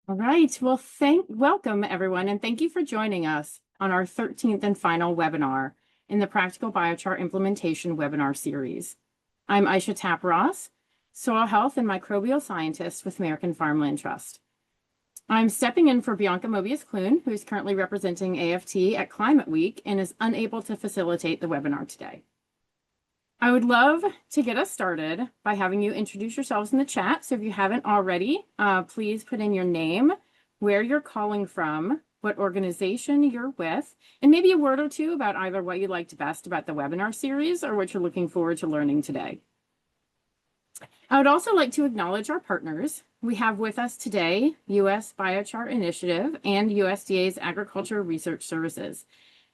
All right. Well, welcome everyone, and thank you for joining us on our 13th and final webinar in the Practical Biochar Implementation webinar series. I'm Aysha Tapp Ross, soil health and microbial scientist with American Farmland Trust. I'm stepping in for Bianca Mobius-Clune, who is currently representing AFT at Climate Week and is unable to facilitate the webinar today. I would love to get us started by having you introduce yourselves in the chat. So if you haven't already, please put in your name, where you're calling from, what organization you're with, and maybe a word or two about either what you liked best about the webinar series or what you're looking forward to learning today. I would also like to acknowledge our partners. We have with us today US Biochar Initiative and USDA's Agriculture Research Services.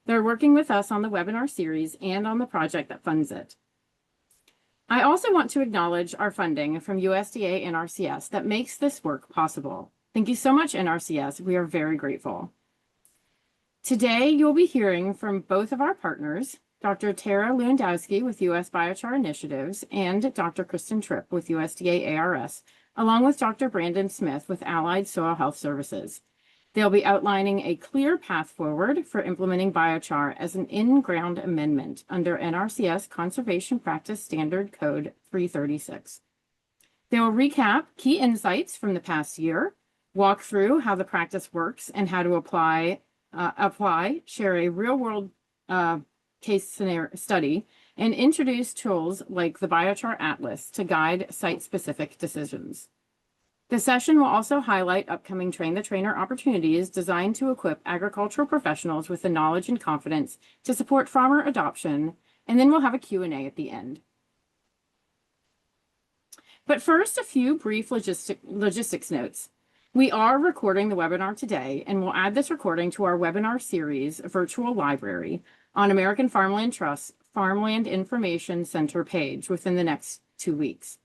They're working with us on the webinar series and on the project that funds it. I also want to acknowledge our funding from USDA NRCS that makes this work possible. Thank you so much, NRCS. We are very grateful. Today, you'll be hearing from both of our partners, Dr. Tera Lewandowski with US Biochar Initiatives and Dr. Kristin Trippe with USDA ARS, along with Dr. Brandon Smith with Allied Soil Health Services. They'll be outlining a clear path forward for implementing biochar as an in-ground amendment under NRCS Conservation Practice Standard Code 336. They will recap key insights from the past year, walk through how the practice works and how to apply, share a real-world case scenario study, and introduce tools like the Biochar Atlas to guide site-specific decisions. The session will also highlight upcoming train-the-trainer opportunities designed to equip agricultural professionals with the knowledge and confidence to support farmer adoption, and then we'll have a Q&A at the end. But first, a few brief logistics notes. We are recording the webinar today, and we'll add this recording to our webinar series virtual library on American Farmland Trust's Farmland Information Center page within the next 2 weeks.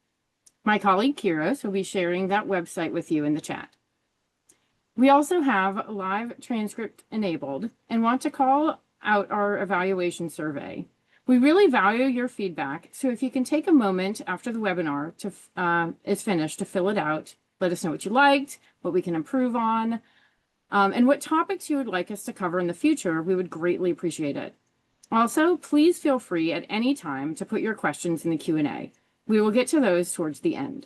My colleague Kiros will be sharing that website with you in the chat. We also have live transcript enabled and want to call out our evaluation survey. We really value your feedback, so if you can take a moment after the webinar is finished to fill it out, let us know what you liked, what we can improve on, and what topics you would like us to cover in the future. We would greatly appreciate it. Also, please feel free at any time to put your questions in the Q&A. We will get to those towards the end.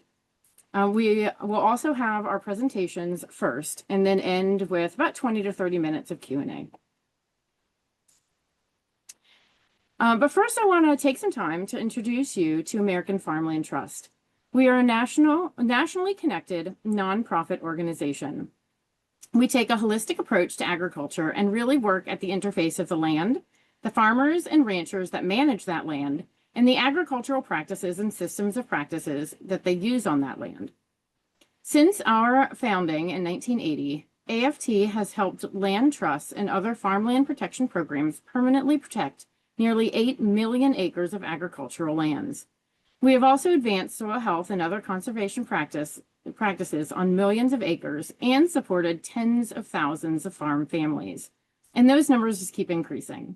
We will also have our presentations first and then end with about 20 to 30 minutes of Q&A. But first, I want to take some time to introduce you to American Farmland Trust. We are a nationally connected nonprofit organization. We take a holistic approach to agriculture and really work at the interface of the land, the farmers and ranchers that manage that land, and the agricultural practices and systems of practices that they use on that land. Since our founding in 1980, AFT has helped land trusts and other farmland protection programs permanently protect nearly 8 million acres of agricultural lands. We have also advanced soil health and other conservation practices on millions of acres and supported tens of thousands of farm families. And those numbers just keep increasing.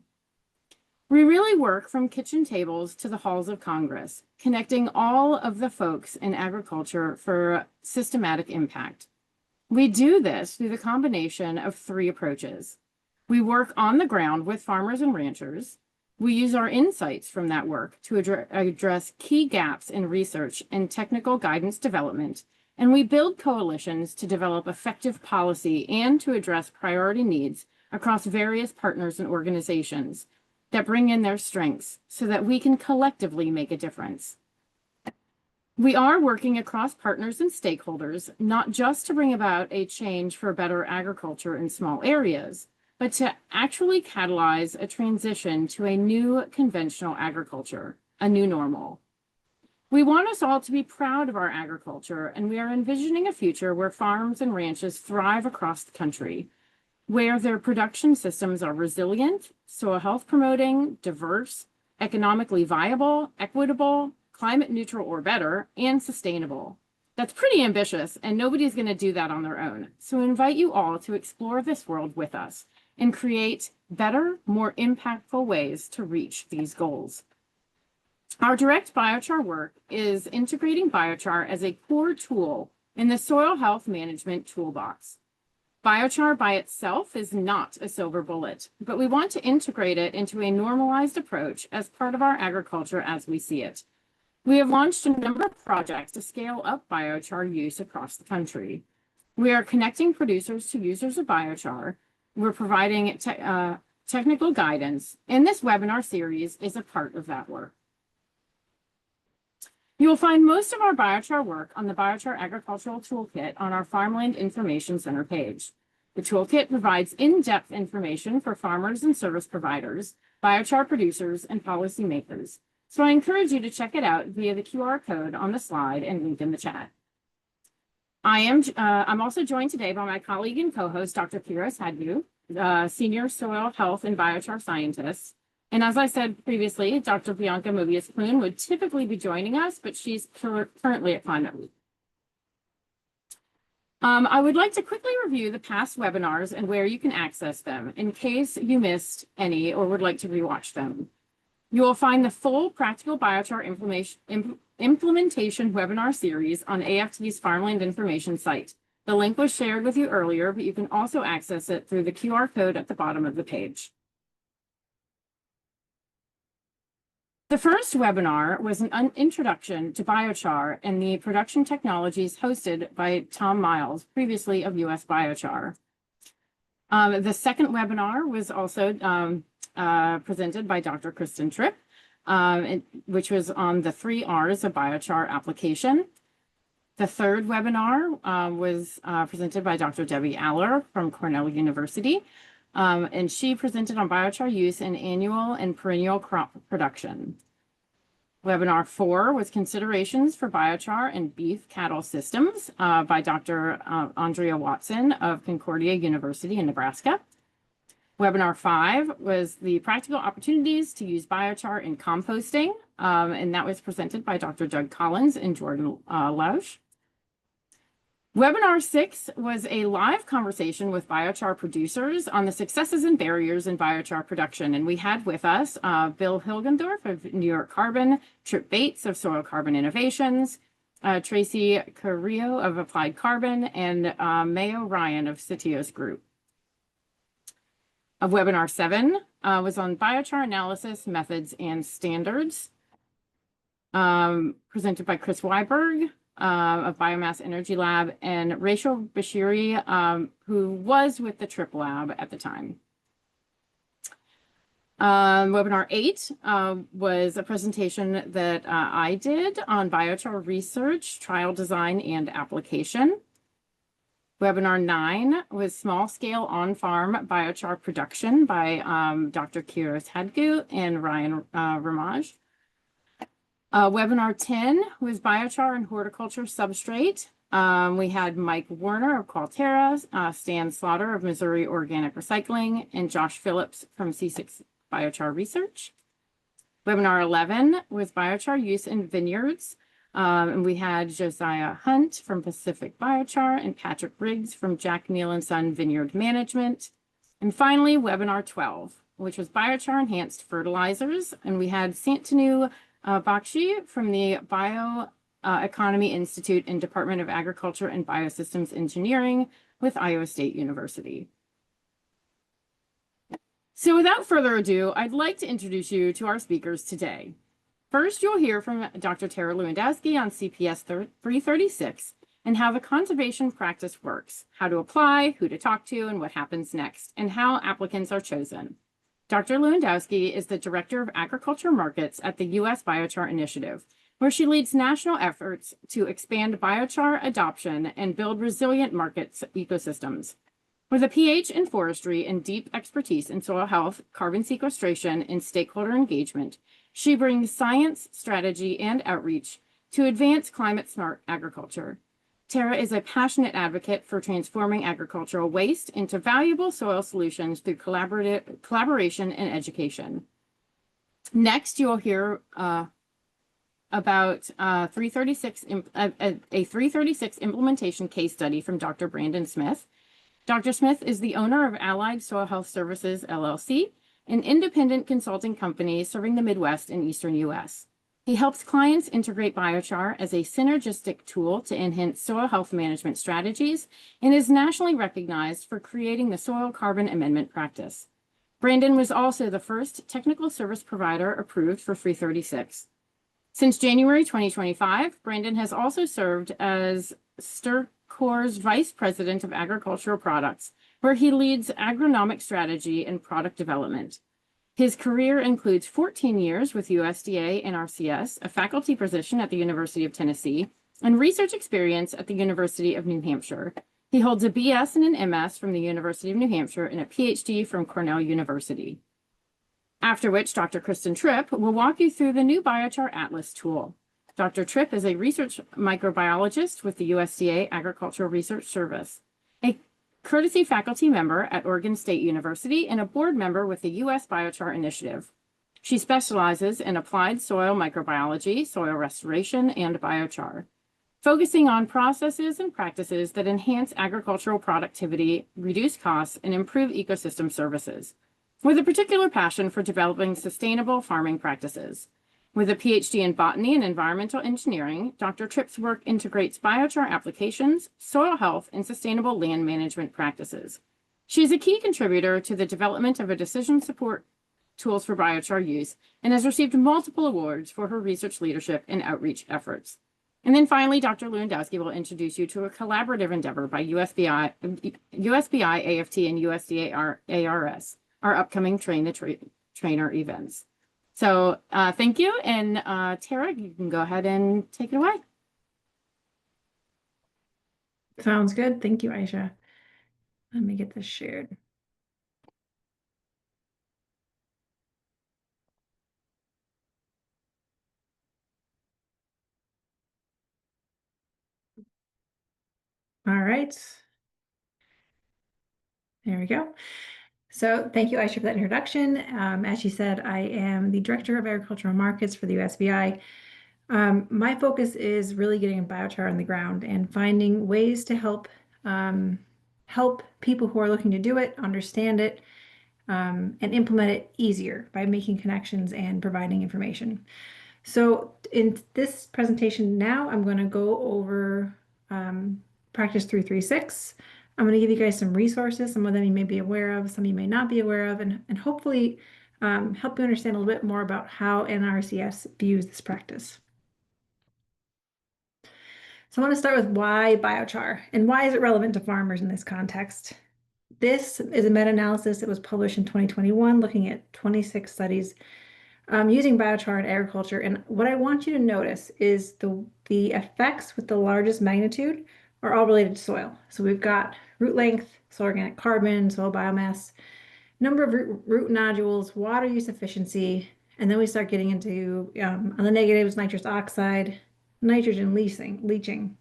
We really work from kitchen tables to the halls of Congress, connecting all of the folks in agriculture for systematic impact. We do this through the combination of 3 approaches. We work on the ground with farmers and ranchers. We use our insights from that work to address key gaps in research and technical guidance development, and we build coalitions to develop effective policy and to address priority needs across various partners and organizations that bring in their strengths so that we can collectively make a difference. We are working across partners and stakeholders, not just to bring about a change for better agriculture in small areas, but to actually catalyze a transition to a new conventional agriculture, a new normal. We want us all to be proud of our agriculture, and we are envisioning a future where farms and ranches thrive across the country, where their production systems are resilient, soil health promoting, diverse, economically viable, equitable, climate neutral or better, and sustainable. That's pretty ambitious, and nobody's going to do that on their own. So I invite you all to explore this world with us and create better, more impactful ways to reach these goals. Our direct biochar work is integrating biochar as a core tool in the soil health management toolbox. Biochar by itself is not a silver bullet, but we want to integrate it into a normalized approach as part of our agriculture as we see it. We have launched a number of projects to scale up biochar use across the country. We are connecting producers to users of biochar. We're providing technical guidance, and this webinar series is a part of that work. You will find most of our biochar work on the Biochar Agricultural Toolkit on our Farmland Information Center page. The toolkit provides in-depth information for farmers and service providers, biochar producers, and policymakers. So I encourage you to check it out via the QR code on the slide and link in the chat. I'm also joined today by my colleague and co-host, Dr. Tera Lewandowski, Senior Soil Health and Biochar Scientist. And as I said previously, Dr. Bianca Mobius-Clune would typically be joining us, but she's currently at Climate Week. I would like to quickly review the past webinars and where you can access them in case you missed any or would like to rewatch them. You will find the full Practical Biochar Implementation webinar series on AFT's Farmland Information site. The link was shared with you earlier, but you can also access it through the QR code at the bottom of the page. The first webinar was an introduction to biochar and the production technologies hosted by Tom Miles, previously of US Biochar. The second webinar was also presented by Dr. Kristin Trippe, which was on the 3 R's of biochar application. The third webinar was presented by Dr. Debbie Aller from Cornell University, and she presented on biochar use in annual and perennial crop production. Webinar 4 was considerations for biochar and beef cattle systems by Dr. Andrea Watson of Concordia University in Nebraska. Webinar 5 was the practical opportunities to use biochar in composting, and that was presented by Dr. Doug Collins and Jordan Lausch. Webinar 6 was a live conversation with biochar producers on the successes and barriers in biochar production. And we had with us Bill Hilgendorf of New York Carbon, Tripp Bates of Soil Carbon Innovations, Tracy Carrillo of Applied Carbon, and Mayo Ryan of Citios Group. Webinar 7 was on biochar analysis, methods, and standards, presented by Chris Weiberg of Biomass Energy Lab, and Rachel Bashiri, who was with the Tripp Lab at the time. Webinar 8 was a presentation that I did on biochar research, trial design, and application. Webinar 9 was small-scale on-farm biochar production by Dr. Kira Tadgu and Ryan Ramaj. Webinar 10 was biochar and horticulture substrate. We had Mike Warner of Qualterra, Stan Slaughter of Missouri Organic Recycling, and Josh Phillips from C6 Biochar Research. Webinar 11 was biochar use in vineyards. And we had Josiah Hunt from Pacific Biochar and Patrick Briggs from Jack Neal and Son Vineyard Management. And finally, webinar 12, which was biochar enhanced fertilizers. And we had Santanu Bakshi from the Bioeconomy Institute and Department of Agriculture and Biosystems Engineering with Iowa State University. So without further ado, I'd like to introduce you to our speakers today. First, you'll hear from Dr. Tera Lewandowski on CPS 336 and how the conservation practice works, how to apply, who to talk to, and what happens next, and how applicants are chosen. Dr. Lewandowski is the Director of Agriculture Markets at the US Biochar Initiative, where she leads national efforts to expand biochar adoption and build resilient markets ecosystems. With a PhD in forestry and deep expertise in soil health, carbon sequestration, and stakeholder engagement, she brings science, strategy, and outreach to advance climate-smart agriculture. Tera is a passionate advocate for transforming agricultural waste into valuable soil solutions through collaboration and education. Next, you'll hear about a 336 implementation case study from Dr. Brandon Smith. Dr. Smith is the owner of Allied Soil Health Services, LLC, an independent consulting company serving the Midwest and Eastern U.S. He helps clients integrate biochar as a synergistic tool to enhance soil health management strategies and is nationally recognized for creating the soil carbon amendment practice. Brandon was also the first technical service provider approved for 336. Since January 2025, Brandon has also served as Stercor's Vice President of Agricultural Products, where he leads agronomic strategy and product development. His career includes 14 years with USDA NRCS, a faculty position at the University of Tennessee, and research experience at the University of New Hampshire. He holds a BS and an MS from the University of New Hampshire and a PhD from Cornell University. After which, Dr. Kristin Trippe will walk you through the new Biochar Atlas tool. Dr. Trippe is a research microbiologist with the USDA Agricultural Research Service, a courtesy faculty member at Oregon State University, and a board member with the U.S. Biochar Initiative. She specializes in applied soil microbiology, soil restoration, and biochar, focusing on processes and practices that enhance agricultural productivity, reduce costs, and improve ecosystem services, with a particular passion for developing sustainable farming practices. With a PhD in botany and environmental engineering, Dr. Trippe's work integrates biochar applications, soil health, and sustainable land management practices. She is a key contributor to the development of a decision support tools for biochar use and has received multiple awards for her research leadership and outreach efforts. And then finally, Dr. Lewandowski will introduce you to a collaborative endeavor by USBI, AFT, and USDA ARS, our upcoming trainer events. So thank you. And Tara, you can go ahead and take it away. Sounds good. Thank you, Aysha. Let me get this shared. All right. There we go. So thank you, Aysha, for that introduction. As she said, I am the Director of Agricultural Markets for the USBI. My focus is really getting biochar on the ground and finding ways to help people who are looking to do it, understand it, and implement it easier by making connections and providing information. So in this presentation now, I'm going to go over Practice 336. I'm going to give you guys some resources. Some of them you may be aware of, some you may not be aware of, and hopefully help you understand a little bit more about how NRCS views this practice. So I want to start with why biochar and why is it relevant to farmers in this context? This is a meta-analysis that was published in 2021 looking at 26 studies using biochar in agriculture. And what I want you to notice is the effects with the largest magnitude are all related to soil. So we've got root length, soil organic carbon, soil biomass, number of root nodules, water use efficiency, and then we start getting into, on the negatives, nitrous oxide, nitrogen leaching.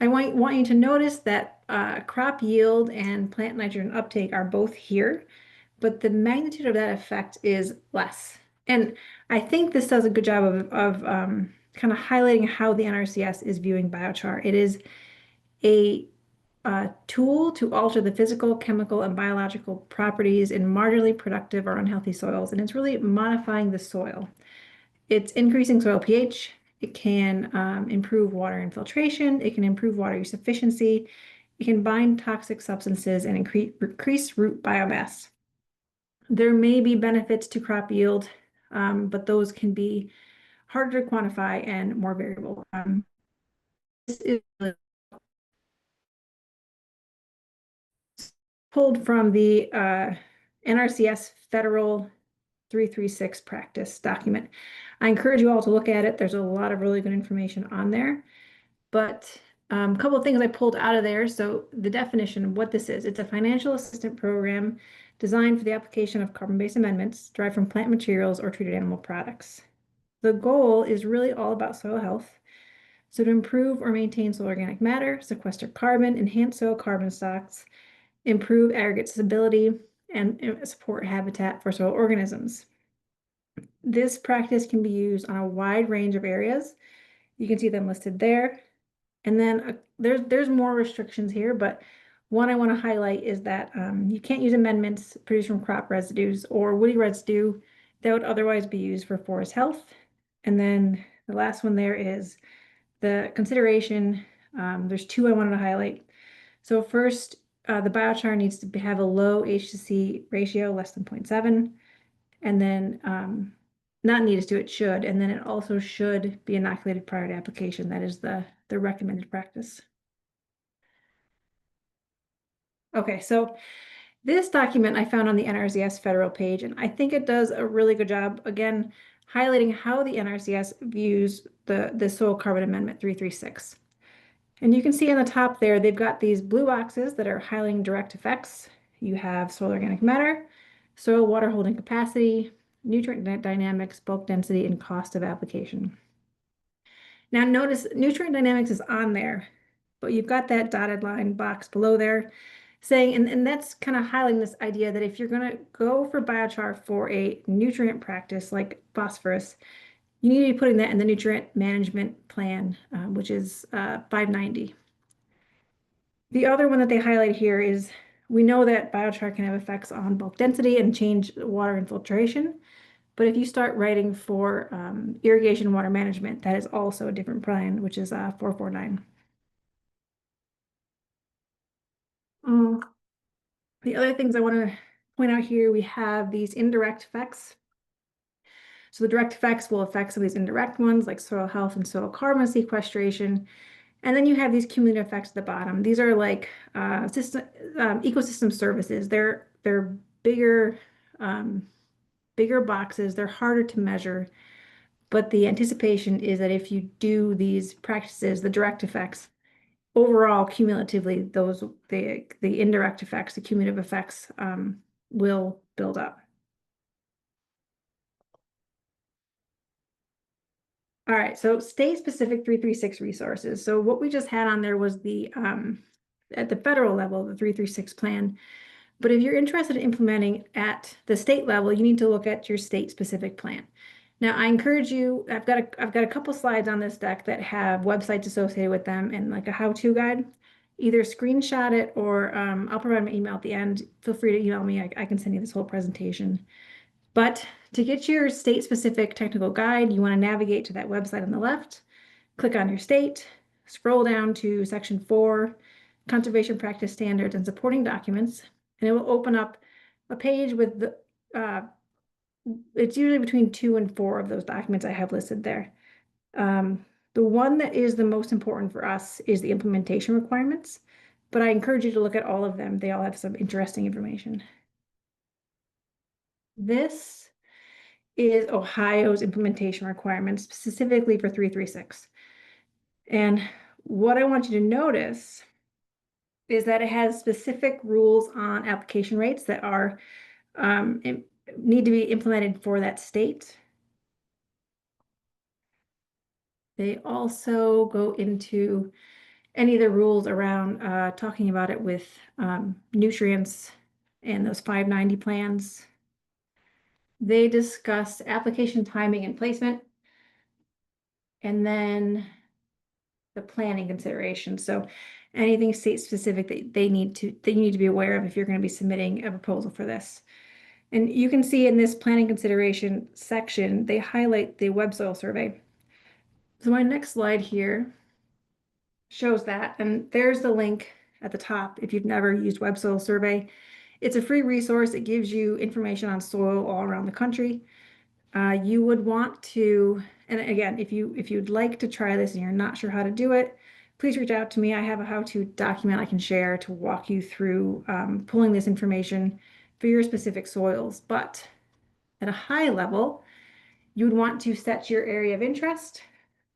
I want you to notice that crop yield and plant nitrogen uptake are both here, but the magnitude of that effect is less. And I think this does a good job of kind of highlighting how the NRCS is viewing biochar. It is a tool to alter the physical, chemical, and biological properties in marginally productive or unhealthy soils, and it's really modifying the soil. It's increasing soil pH. It can improve water infiltration. It can improve water use efficiency. It can bind toxic substances and increase root biomass. There may be benefits to crop yield, but those can be harder to quantify and more variable. This is pulled from the NRCS Federal 336 practice document. I encourage you all to look at it. There's a lot of really good information on there. But a couple of things I pulled out of there. So the definition of what this is, it's a financial assistance program designed for the application of carbon-based amendments derived from plant materials or treated animal products. The goal is really all about soil health. So to improve or maintain soil organic matter, sequester carbon, enhance soil carbon stocks, improve aggregate stability, and support habitat for soil organisms. This practice can be used on a wide range of areas. You can see them listed there. And then there's more restrictions here, but one I want to highlight is that you can't use amendments produced from crop residues or woody residue that would otherwise be used for forest health. And then the last one there is the consideration. There's two I wanted to highlight. So first, the biochar needs to have a low H to C ratio, less than 0.7. And then not needs to, it should. And then it also should be inoculated prior to application. That is the recommended practice. Okay, so this document I found on the NRCS federal page, and I think it does a really good job, again, highlighting how the NRCS views the Soil Carbon Amendment 336. And you can see on the top there, they've got these blue boxes that are highlighting direct effects. You have soil organic matter, soil water holding capacity, nutrient dynamics, bulk density, and cost of application. Now notice nutrient dynamics is on there, but you've got that dotted line box below there saying, and that's kind of highlighting this idea that if you're going to go for biochar for a nutrient practice like phosphorus, you need to be putting that in the nutrient management plan, which is 590. The other one that they highlight here is we know that biochar can have effects on bulk density and change water infiltration. But if you start writing for irrigation water management, that is also a different plan, which is 449. The other things I want to point out here, we have these indirect effects. So the direct effects will affect some of these indirect ones like soil health and soil carbon sequestration. And then you have these cumulative effects at the bottom. These are like ecosystem services. They're bigger, bigger boxes. They're harder to measure. But the anticipation is that if you do these practices, the direct effects, overall, cumulatively, the indirect effects, the cumulative effects will build up. All right, so state-specific 336 resources. So what we just had on there was the at the federal level, the 336 plan. But if you're interested in implementing at the state level, you need to look at your state-specific plan. Now, I encourage you, I've got a couple slides on this deck that have websites associated with them and like a how-to guide. Either screenshot it or I'll provide my email at the end. Feel free to email me. I can send you this whole presentation. But to get your state-specific technical guide, you want to navigate to that website on the left, click on your state, scroll down to section 4, Conservation Practice Standards and Supporting Documents, and it will open up a page with the it's usually between 2 and 4 of those documents I have listed there. The one that is the most important for us is the implementation requirements, but I encourage you to look at all of them. They all have some interesting information. This is Ohio's implementation requirements, specifically for 336. And what I want you to notice is that it has specific rules on application rates that are need to be implemented for that state. They also go into any of the rules around talking about it with nutrients and those 590 plans. They discuss application timing and placement, and then the planning considerations. So anything state specific that you need to be aware of if you're going to be submitting a proposal for this. And you can see in this planning consideration section, they highlight the web soil survey. So my next slide here shows that, and there's the link at the top if you've never used web soil survey. It's a free resource. It gives you information on soil all around the country. You would want to, and again, if you'd like to try this and you're not sure how to do it, please reach out to me. I have a how-to document I can share to walk you through pulling this information for your specific soils. But at a high level, you would want to set your area of interest,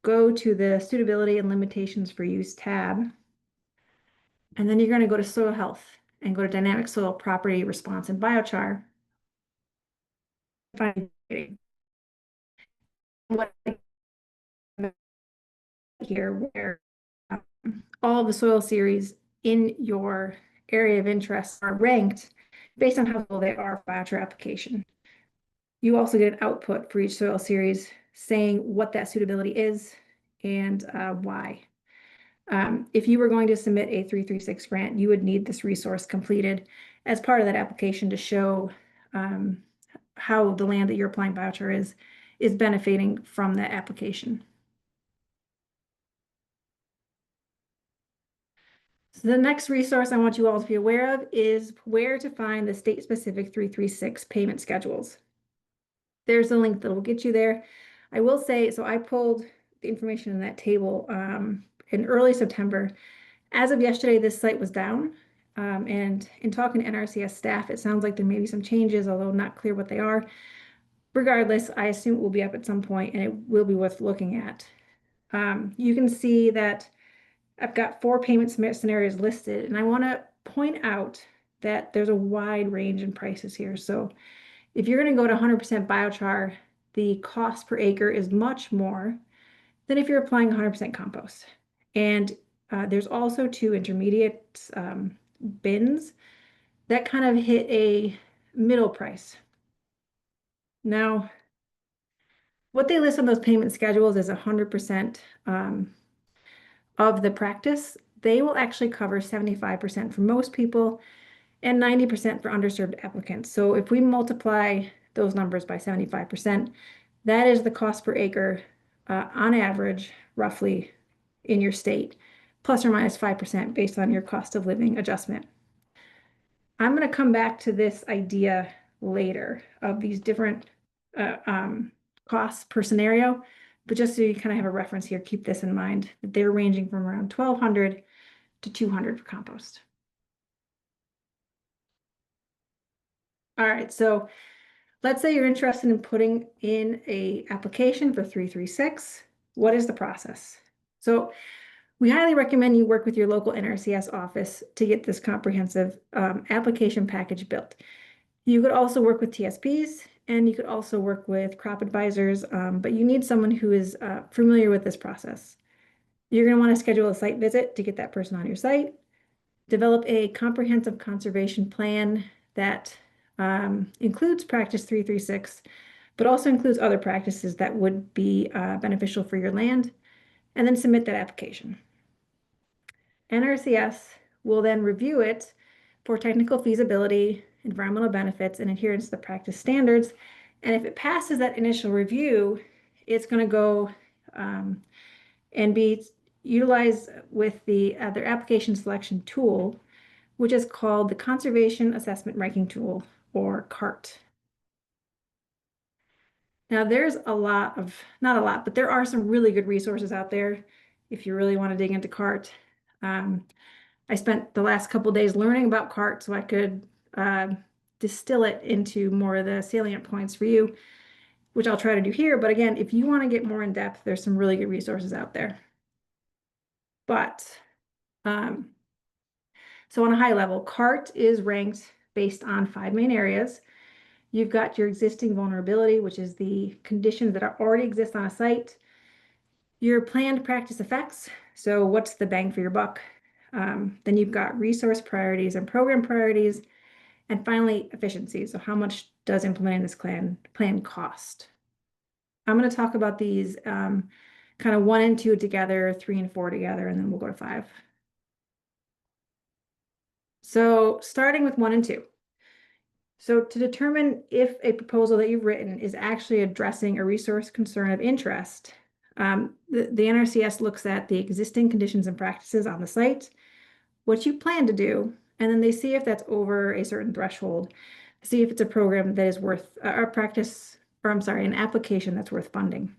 go to the suitability and limitations for use tab, and then you're going to go to soil health and go to dynamic soil property response and biochar. Find what here where all of the soil series in your area of interest are ranked based on how well they are for biochar application. You also get an output for each soil series saying what that suitability is and why. If you were going to submit a 336 grant, you would need this resource completed as part of that application to show how the land that you're applying biochar is is benefiting from that application. So the next resource I want you all to be aware of is where to find the state-specific 336 payment schedules. There's a link that will get you there. I will say, so I pulled the information in that table in early September. As of yesterday, this site was down. And in talking to NRCS staff, it sounds like there may be some changes, although not clear what they are. Regardless, I assume it will be up at some point and it will be worth looking at. You can see that I've got 4 payment scenarios listed, and I want to point out that there's a wide range in prices here. So if you're going to go to 100% biochar, the cost per acre is much more than if you're applying 100% compost. And there's also 2 intermediate bins that kind of hit a middle price. Now, what they list on those payment schedules is 100% of the practice. They will actually cover 75% for most people and 90% for underserved applicants. So if we multiply those numbers by 75%, that is the cost per acre on average, roughly in your state, plus or minus 5% based on your cost of living adjustment. I'm going to come back to this idea later of these different costs per scenario, but just so you kind of have a reference here, keep this in mind, that they're ranging from around 1,200 to 200 for compost. All right, so let's say you're interested in putting in a application for 336. What is the process? So we highly recommend you work with your local NRCS office to get this comprehensive application package built. You could also work with TSPs, and you could also work with crop advisors, but you need someone who is familiar with this process. You're going to want to schedule a site visit to get that person on your site, develop a comprehensive conservation plan that includes practice 336, but also includes other practices that would be beneficial for your land, and then submit that application. NRCS will then review it for technical feasibility, environmental benefits, and adherence to the practice standards. And if it passes that initial review, it's going to go and be utilized with their application selection tool, which is called the Conservation Assessment Ranking Tool, or CART. Now, there's not a lot, but there are some really good resources out there if you really want to dig into CART. I spent the last couple of days learning about CART so I could distill it into more of the salient points for you, which I'll try to do here. But again, if you want to get more in depth, there's some really good resources out there. But so on a high level, CART is ranked based on 5 main areas. You've got your existing vulnerability, which is the conditions that already exist on a site. Your planned practice effects. So what's the bang for your buck? Then you've got resource priorities and program priorities. And finally, efficiency. So how much does implementing this plan cost? I'm going to talk about these kind of 1 and 2 together, 3 and 4 together, and then we'll go to 5. So starting with 1 and 2. So to determine if a proposal that you've written is actually addressing a resource concern of interest, the NRCS looks at the existing conditions and practices on the site, what you plan to do, and then they see if that's over a certain threshold, see if it's a program that is worth an application that's worth funding.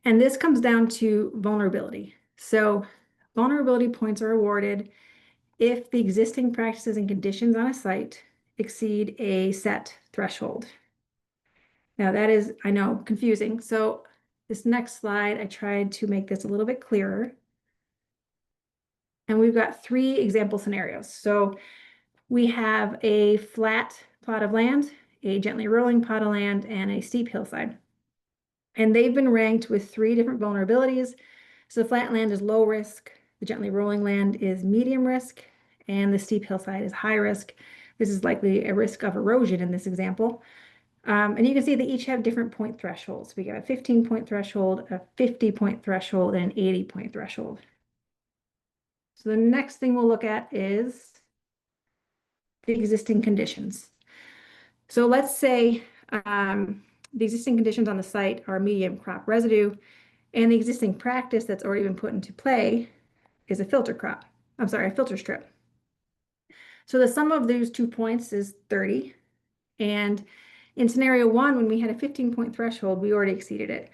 And this comes down to vulnerability. So vulnerability points are awarded if the existing practices and conditions on a site exceed a set threshold. Now that is, I know, confusing. So this next slide, I tried to make this a little bit clearer. And we've got 3 example scenarios. So we have a flat plot of land, a gently rolling plot of land, and a steep hillside. And they've been ranked with 3 different vulnerabilities. So the flat land is low risk, the gently rolling land is medium risk, and the steep hillside is high risk. This is likely a risk of erosion in this example. And you can see they each have different point thresholds. We got a 15-point threshold, a 50-point threshold, and an 80-point threshold. So the next thing we'll look at is the existing conditions. So let's say the existing conditions on the site are medium crop residue, and the existing practice that's already been put into play is a filter crop. I'm sorry, a filter strip. So the sum of those 2 points is 30. And in scenario 1, when we had a 15-point threshold, we already exceeded it.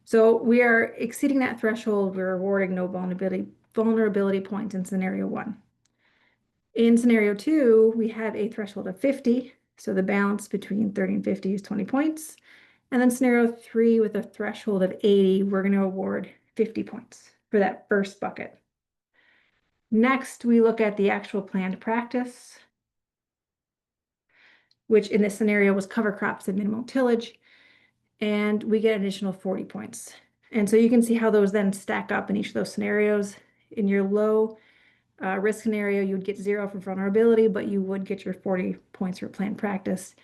So we are exceeding that threshold. We're awarding no vulnerability points in scenario 1. In scenario 2, we have a threshold of 50. So the balance between 30 and 50 is 20 points. And then scenario 3 with a threshold of 80, we're going to award 50 points for that first bucket. Next, we look at the actual planned practice, which in this scenario was cover crops and minimal tillage, and we get an additional 40 points. And so you can see how those then stack up in each of those scenarios. In your low risk scenario, you would get 0 for vulnerability, but you would get your 40 points for planned practice,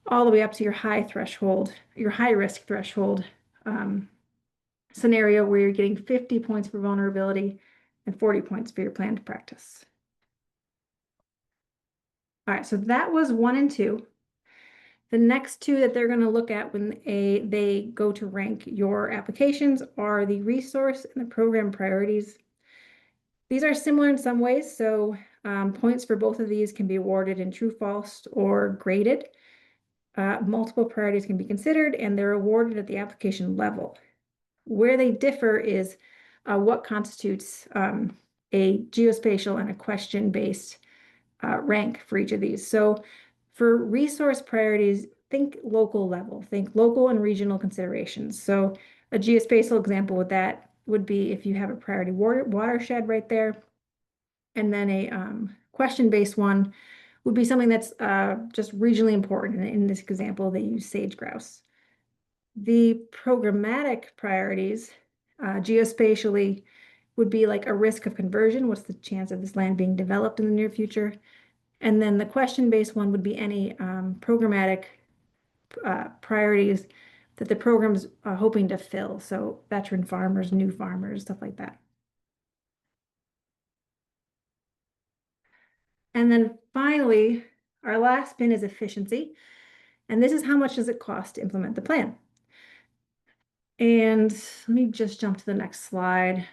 all the way up to your high threshold, your high risk threshold scenario where you're getting 50 points for vulnerability and 40 points for your planned practice. All right, so that was 1 and 2. The next 2 that they're going to look at when they go to rank your applications are the resource and the program priorities. These are similar in some ways, so points for both of these can be awarded in true, false, or graded. Multiple priorities can be considered, and they're awarded at the application level. Where they differ is what constitutes a geospatial and a question-based rank for each of these. So for resource priorities, think local level, think local and regional considerations. So a geospatial example with that would be if you have a priority watershed right there, and then a question-based one would be something that's just regionally important. And in this example, they use sage grouse. The programmatic priorities, geospatially, would be like a risk of conversion. What's the chance of this land being developed in the near future? And then the question-based one would be any programmatic priorities that the program's hoping to fill. So veteran farmers, new farmers, stuff like that. And then finally, our last pin is efficiency. And this is how much does it cost to implement the plan? And let me just jump to the next slide.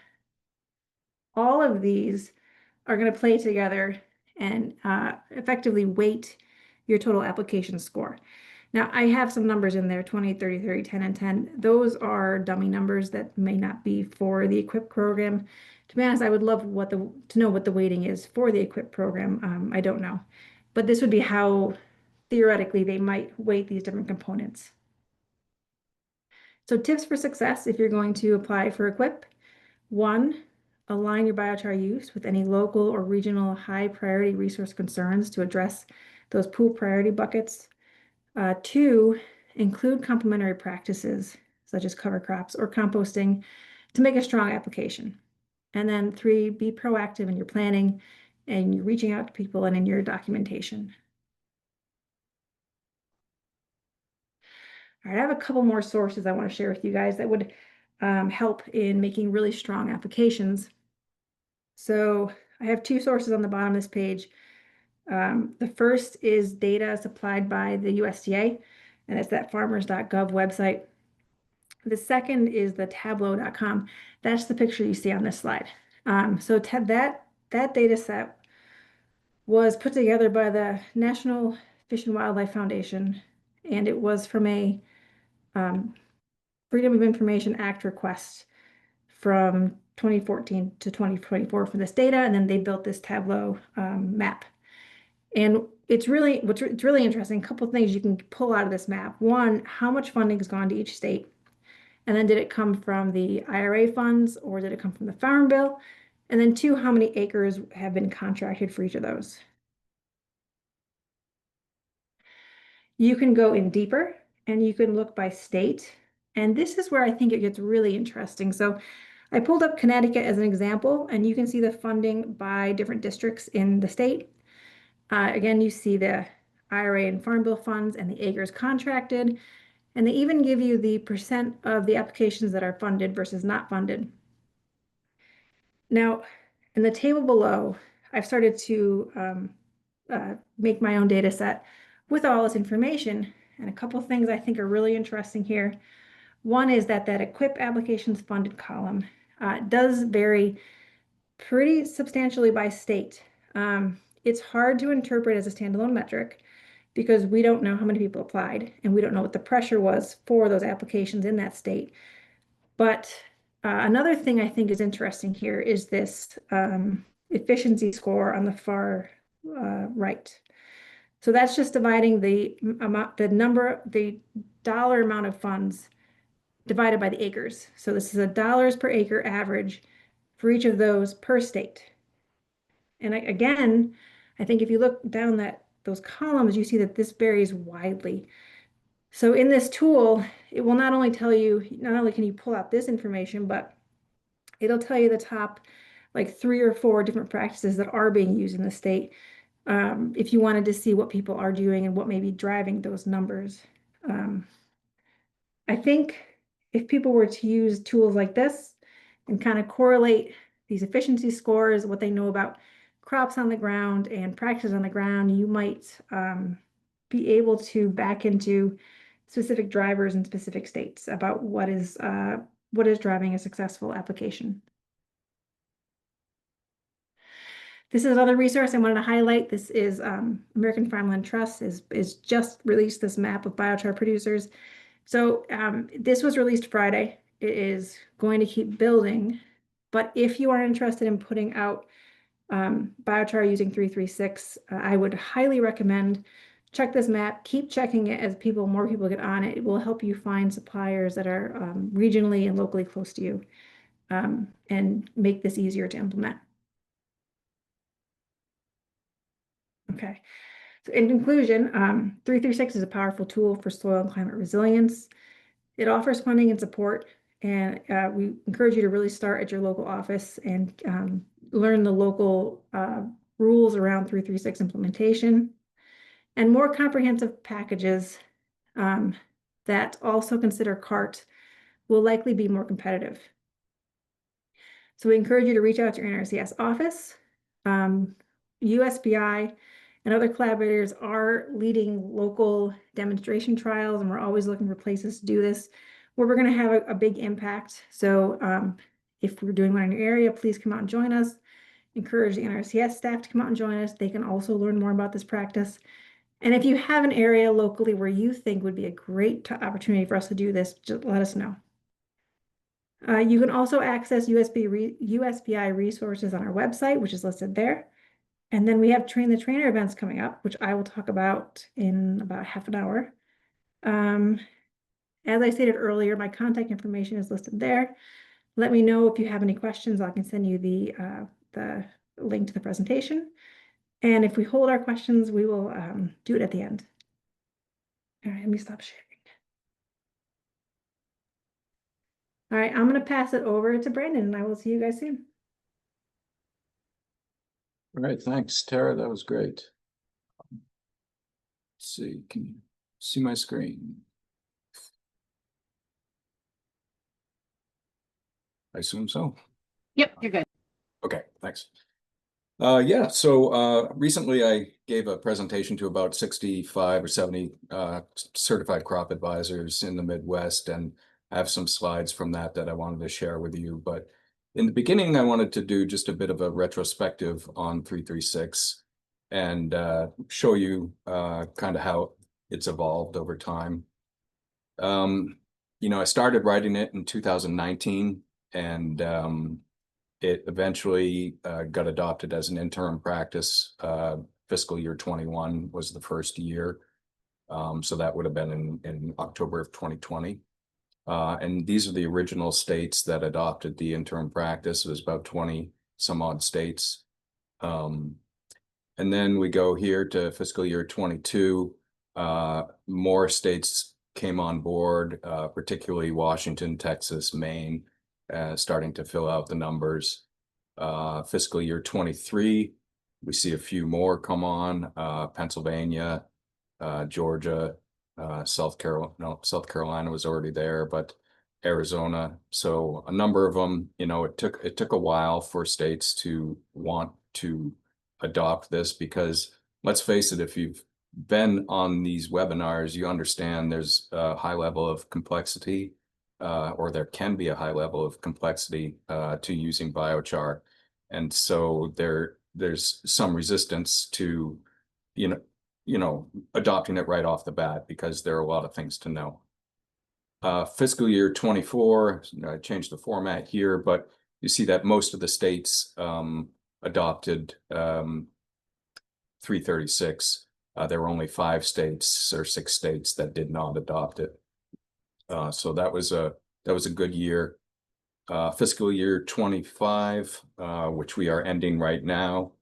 All of these are going to play together and effectively weight your total application score. Now, I have some numbers in there, 20, 30, 30, 10, and 10. Those are dummy numbers that may not be for the EQUIP program. To be honest, I would love to know what the weighting is for the EQUIP program. I don't know. But this would be how theoretically they might weight these different components. So tips for success if you're going to apply for EQUIP. 1, align your biochar use with any local or regional high priority resource concerns to address those pool priority buckets. 2, include complementary practices such as cover crops or composting to make a strong application. And then 3, be proactive in your planning and you're reaching out to people and in your documentation. All right, I have a couple more sources I want to share with you guys that would help in making really strong applications. So I have 2 sources on the bottom of this page. The first is data supplied by the USDA, and it's that farmers.gov website. The second is the tableau.com. That's the picture you see on this slide. So that data set was put together by the National Fish and Wildlife Foundation, and it was from a Freedom of Information Act request from 2014 to 2024 for this data, and then they built this Tableau map. And it's really interesting. A couple of things you can pull out of this map. 1, how much funding has gone to each state? And then did it come from the IRA funds or did it come from the Farm Bill? And then 2, how many acres have been contracted for each of those? You can go in deeper and you can look by state. And this is where I think it gets really interesting. So I pulled up Connecticut as an example, and you can see the funding by different districts in the state. Again, you see the IRA and Farm Bill funds and the acres contracted, and they even give you the percent of the applications that are funded versus not funded. Now, in the table below, I've started to make my own data set with all this information. And a couple things I think are really interesting here. One is that equip applications funded column does vary pretty substantially by state. It's hard to interpret as a standalone metric because we don't know how many people applied and we don't know what the pressure was for those applications in that state. But another thing I think is interesting here is this efficiency score on the far right. So that's just dividing the dollar amount of funds divided by the acres. So this is a dollars per acre average for each of those per state. And again, I think if you look down those columns, you see that this varies widely. So in this tool, it will not only tell you, not only can you pull out this information, but it'll tell you the top like 3 or 4 different practices that are being used in the state. If you wanted to see what people are doing and what may be driving those numbers. I think if people were to use tools like this and kind of correlate these efficiency scores, what they know about crops on the ground and practices on the ground, you might be able to back into specific drivers in specific states about what is driving a successful application. This is another resource I wanted to highlight. This is American Farmland Trust is just released this map of biochar producers. So this was released Friday. It is going to keep building, but if you are interested in putting out biochar using 336, I would highly recommend check this map. Keep checking it as more people get on it. It will help you find suppliers that are regionally and locally close to you and make this easier to implement. Okay. So in conclusion, 336 is a powerful tool for soil and climate resilience. It offers funding and support, and we encourage you to really start at your local office and learn the local rules around 336 implementation. And more comprehensive packages that also consider CART will likely be more competitive. So we encourage you to reach out to your NRCS office. USBI and other collaborators are leading local demonstration trials, and we're always looking for places to do this where we're going to have a big impact. So if we're doing one in your area, please come out and join us. Encourage the NRCS staff to come out and join us. They can also learn more about this practice. And if you have an area locally where you think would be a great opportunity for us to do this, just let us know. You can also access USBI resources on our website, which is listed there. And then we have Train the Trainer events coming up, which I will talk about in about half an hour. As I stated earlier, my contact information is listed there. Let me know if you have any questions. I can send you the link to the presentation. And if we hold our questions, we will do it at the end. All right, let me stop sharing. All right, I'm going to pass it over to Brandon, and I will see you guys soon. All right, thanks, Tara. That was great. Let's see, can you see my screen? I assume so. Yep, you're good. Okay, thanks. Yeah, so recently I gave a presentation to about 65 or 70 certified crop advisors in the Midwest, and I have some slides from that I wanted to share with you. But in the beginning, I wanted to do just a bit of a retrospective on 336 and show you kind of how it's evolved over time. You know, I started writing it in 2019, and it eventually got adopted as an interim practice. Fiscal year 21 was the first year. So that would have been in October of 2020. And these are the original states that adopted the interim practice. It was about 20 some odd states. And then we go here to fiscal year 22. More states came on board, particularly Washington, Texas, Maine, starting to fill out the numbers. Fiscal year 23, we see a few more come on, Pennsylvania, Georgia, South Carolina was already there, but Arizona. So a number of them, you know, it took a while for states to want to adopt this, because let's face it, if you've been on these webinars, you understand there's a high level of complexity, or there can be a high level of complexity to using biochar. And so there's some resistance to, you know, adopting it right off the bat because there are a lot of things to know. Fiscal year 24, I changed the format here, but you see that most of the states adopted 336. There were only 5 states or 6 states that did not adopt it. So that was a good year. Fiscal year 25, which we are ending right now,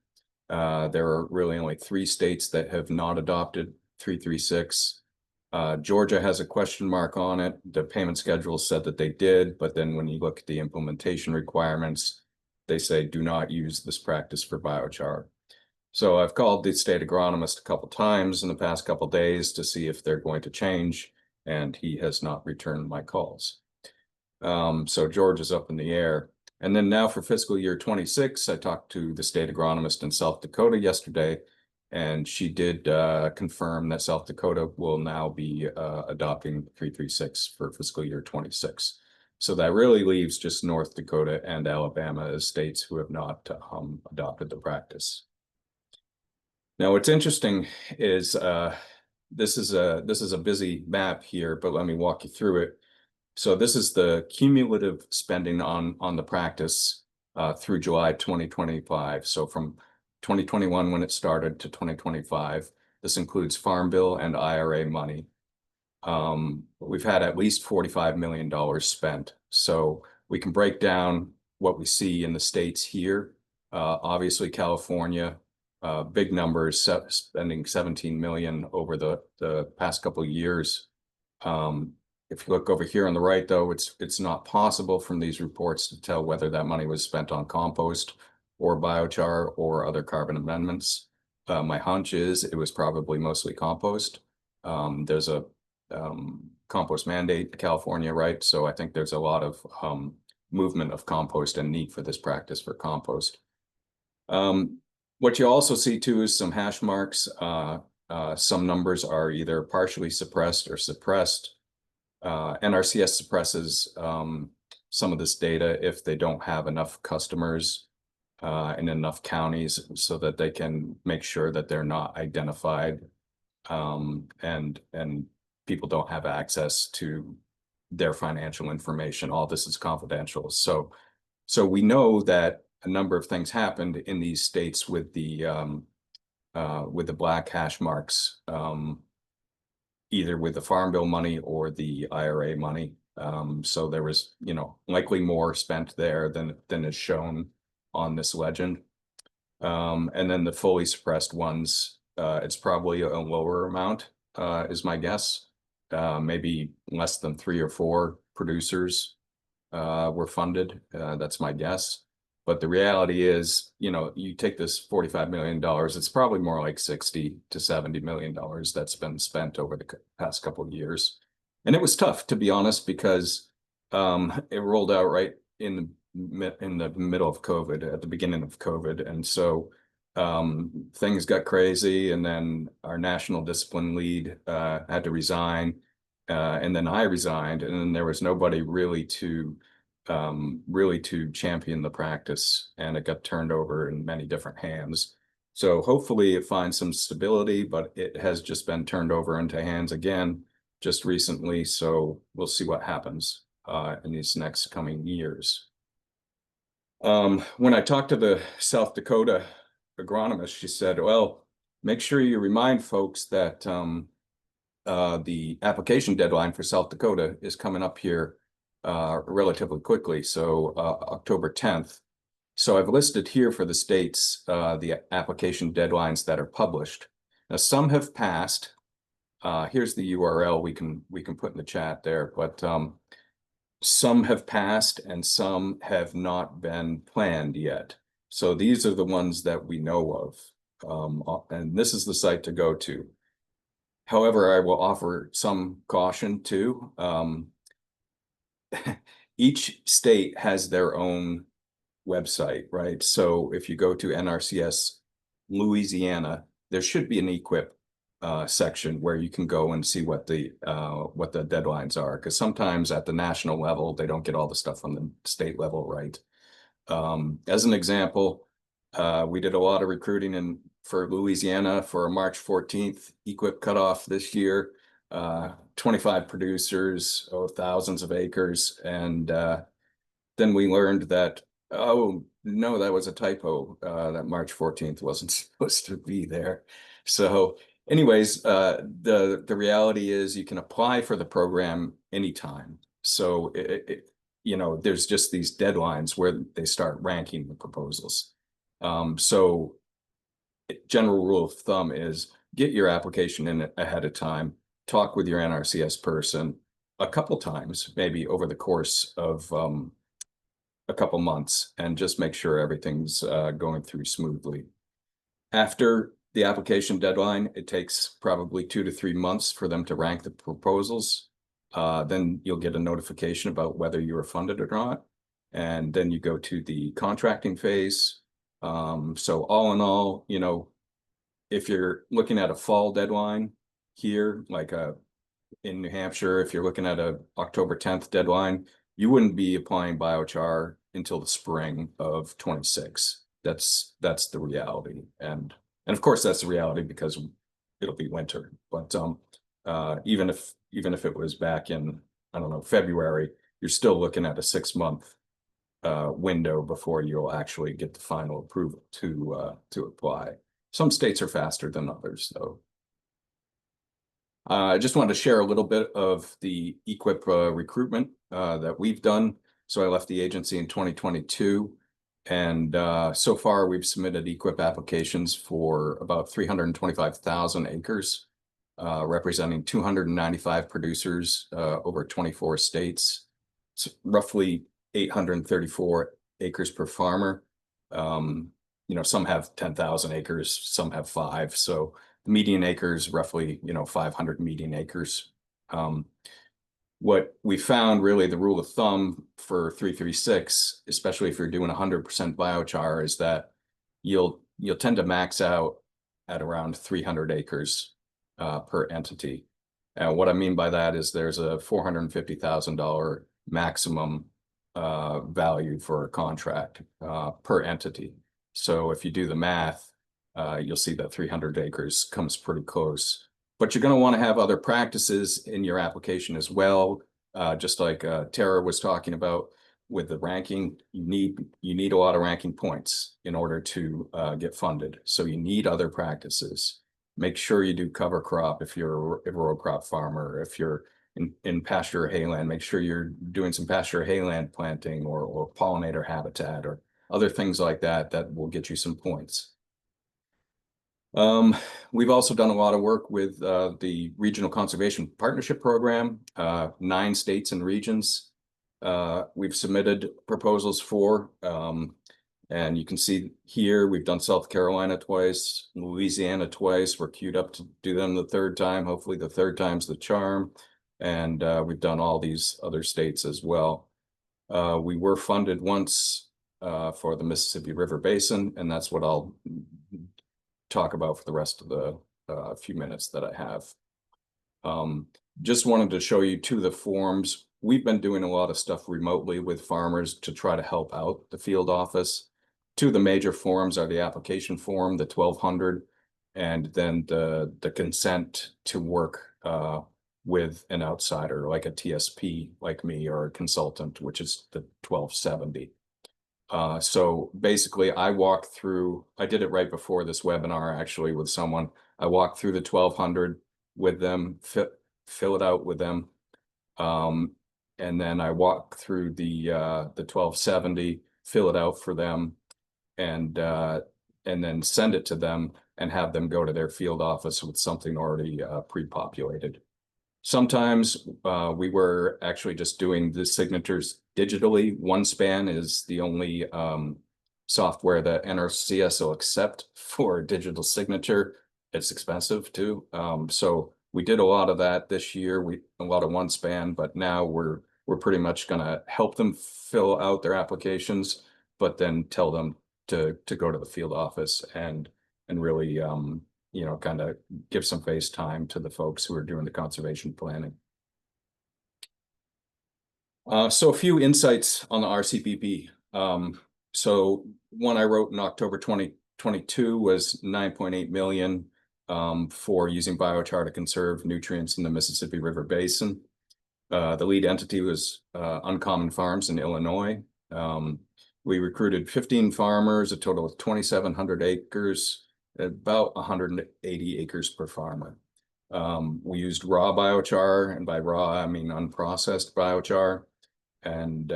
there are really only 3 states that have not adopted 336. Georgia has a question mark on it. The payment schedule said that they did, but then when you look at the implementation requirements, they say do not use this practice for biochar. So I've called the state agronomist a couple times in the past couple days to see if they're going to change, and he has not returned my calls. So George is up in the air. And then now for fiscal year 26, I talked to the state agronomist in South Dakota yesterday, and she did confirm that South Dakota will now be adopting 336 for fiscal year 26. So that really leaves just North Dakota and Alabama as states who have not adopted the practice. Now, what's interesting is this is a busy map here, but let me walk you through it. So this is the cumulative spending on the practice through July 2025. So from 2021 when it started to 2025, this includes Farm Bill and IRA money. We've had at least $45 million spent. So we can break down what we see in the states here. Obviously, California, big numbers, spending 17 million over the past couple of years. If you look over here on the right, though, it's not possible from these reports to tell whether that money was spent on compost or biochar or other carbon amendments. My hunch is it was probably mostly compost. There's a compost mandate in California, right? So I think there's a lot of movement of compost and need for this practice for compost. What you also see too is some hash marks. Some numbers are either partially suppressed or suppressed. NRCS suppresses some of this data if they don't have enough customers in enough counties so that they can make sure that they're not identified and people don't have access to their financial information. All this is confidential. So we know that a number of things happened in these states with the black hash marks, either with the Farm Bill money or the IRA money. So there was, likely more spent there than is shown on this legend. And then the fully suppressed ones, it's probably a lower amount, is my guess. Maybe less than 3 or 4 producers were funded. That's my guess. But the reality is, you take this $45 million, it's probably more like $60 to $70 million that's been spent over the past couple of years. And it was tough, to be honest, because it rolled out right in the middle of COVID, at the beginning of COVID. And so things got crazy, and then our national discipline lead had to resign, and then I resigned, and then there was nobody really to champion the practice, and it got turned over in many different hands. So hopefully it finds some stability, but it has just been turned over into hands again just recently. So we'll see what happens in these next coming years. When I talked to the South Dakota agronomist, she said, well, make sure you remind folks that the application deadline for South Dakota is coming up here relatively quickly, so October 10th. So I've listed here for the states the application deadlines that are published. Now, some have passed. Here's the URL we can put in the chat there, but some have passed and some have not been planned yet. So these are the ones that we know of, and this is the site to go to. However, I will offer some caution too. Each state has their own website, right? So if you go to NRCS Louisiana, there should be an equip section where you can go and see what the deadlines are, because sometimes at the national level they don't get all the stuff on the state level right. As an example, we did a lot of recruiting for Louisiana for a March 14th EQIP cutoff this year. 25 producers, thousands of acres, and then we learned that, oh no, that was a typo. That March 14th wasn't supposed to be there. So anyways, the reality is you can apply for the program anytime. So there's just these deadlines where they start ranking the proposals. So general rule of thumb is get your application in ahead of time, talk with your NRCS person a couple times, maybe over the course of a couple months, and just make sure everything's going through smoothly. After the application deadline, it takes probably 2 to 3 months for them to rank the proposals. Then you'll get a notification about whether you were funded or not. And then you go to the contracting phase. So all in all, if you're looking at a fall deadline here, like in New Hampshire, if you're looking at a October 10th deadline, you wouldn't be applying biochar until the spring of 26. That's the reality. And of course that's the reality because it'll be winter. But even if it was back in, I don't know, February, you're still looking at a 6-month window before you'll actually get the final approval to apply. Some states are faster than others, though. I just wanted to share a little bit of the EQIP recruitment that we've done. So I left the agency in 2022, and so far we've submitted EQIP applications for about 325,000 acres, representing 295 producers over 24 states. It's roughly 834 acres per farmer. Some have 10,000 acres, some have 5. So the median acres, roughly, 500 median acres. What we found, really, the rule of thumb for 336, especially if you're doing 100% biochar, is that you'll tend to max out at around 300 acres per entity. And what I mean by that is there's a $450,000 maximum value for a contract per entity. So if you do the math, you'll see that 300 acres comes pretty close. But you're going to want to have other practices in your application as well. Just like Tara was talking about with the ranking, you need a lot of ranking points in order to get funded. So you need other practices. Make sure you do cover crop if you're a row crop farmer. If you're in pasture or hayland, make sure you're doing some pasture or hayland planting or pollinator habitat or other things like that will get you some points. We've also done a lot of work with the Regional Conservation Partnership Program, 9 states and regions. We've submitted proposals for, and you can see here, we've done South Carolina twice, Louisiana twice. We're queued up to do them the 3rd time. Hopefully the 3rd time's the charm. And we've done all these other states as well. We were funded once for the Mississippi River Basin, and that's what I'll talk about for the rest of the few minutes that I have. Just wanted to show you 2 of the forms. We've been doing a lot of stuff remotely with farmers to try to help out the field office. 2 of the major forms are the application form, the 1200, and then the consent to work with an outsider like a TSP like me or a consultant, which is the 1270. So basically I did it right before this webinar actually with someone. I walked through the 1200 with them, fill it out with them. And then I walk through the 1270, fill it out for them, and then send it to them and have them go to their field office with something already pre-populated. Sometimes we were actually just doing the signatures digitally. OneSpan is the only software that NRCS will accept for digital signature. It's expensive too. So we did a lot of that this year. A lot of OneSpan, but now we're pretty much going to help them fill out their applications, but then tell them to go to the field office and really kind of give some face time to the folks who are doing the conservation planning. So a few insights on the RCPP. So one I wrote in October 2022 was 9.8 million for using biochar to conserve nutrients in the Mississippi River Basin. The lead entity was Uncommon Farms in Illinois. We recruited 15 farmers, a total of 2,700 acres, about 180 acres per farmer. We used raw biochar, and by raw, I mean unprocessed biochar. And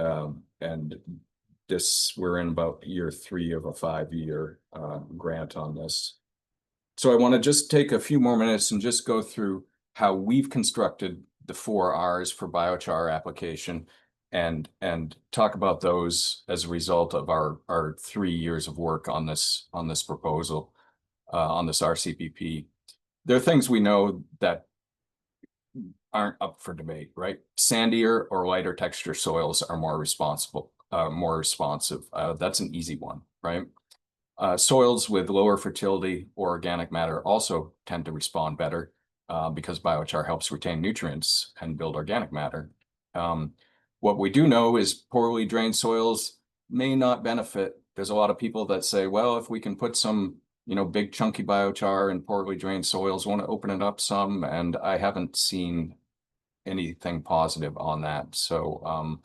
we're in about year 3 of a 5-year grant on this. So I want to just take a few more minutes and just go through how we've constructed the 4 R's for biochar application and talk about those as a result of our 3 years of work on this proposal, on this RCPP. There are things we know that aren't up for debate, right? Sandier or lighter texture soils are more responsive. That's an easy one, right? Soils with lower fertility or organic matter also tend to respond better because biochar helps retain nutrients and build organic matter. What we do know is poorly drained soils may not benefit. There's a lot of people that say, well, if we can put some big chunky biochar in poorly drained soils, want to open it up some, and I haven't seen anything positive on that. So,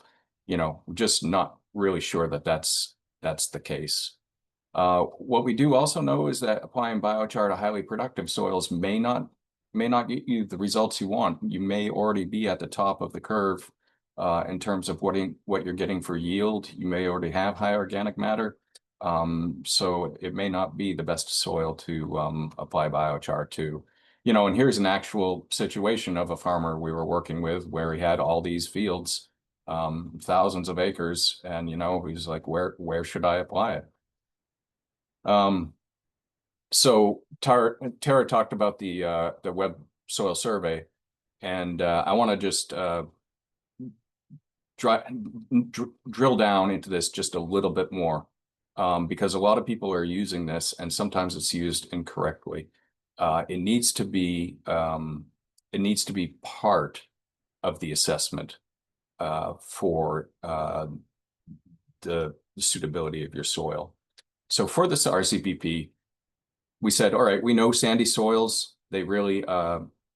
just not really sure that that's the case. What we do also know is that applying biochar to highly productive soils may not get you the results you want. You may already be at the top of the curve in terms of what you're getting for yield. You may already have high organic matter. So it may not be the best soil to apply biochar to. And here's an actual situation of a farmer we were working with where he had all these fields, thousands of acres, and he's like, where should I apply it? So Tara talked about the web soil survey, and I want to just drill down into this just a little bit more, because a lot of people are using this, and sometimes it's used incorrectly. It needs to be part of the assessment for the suitability of your soil. So for this RCPP, we said, all right, we know sandy soils, they really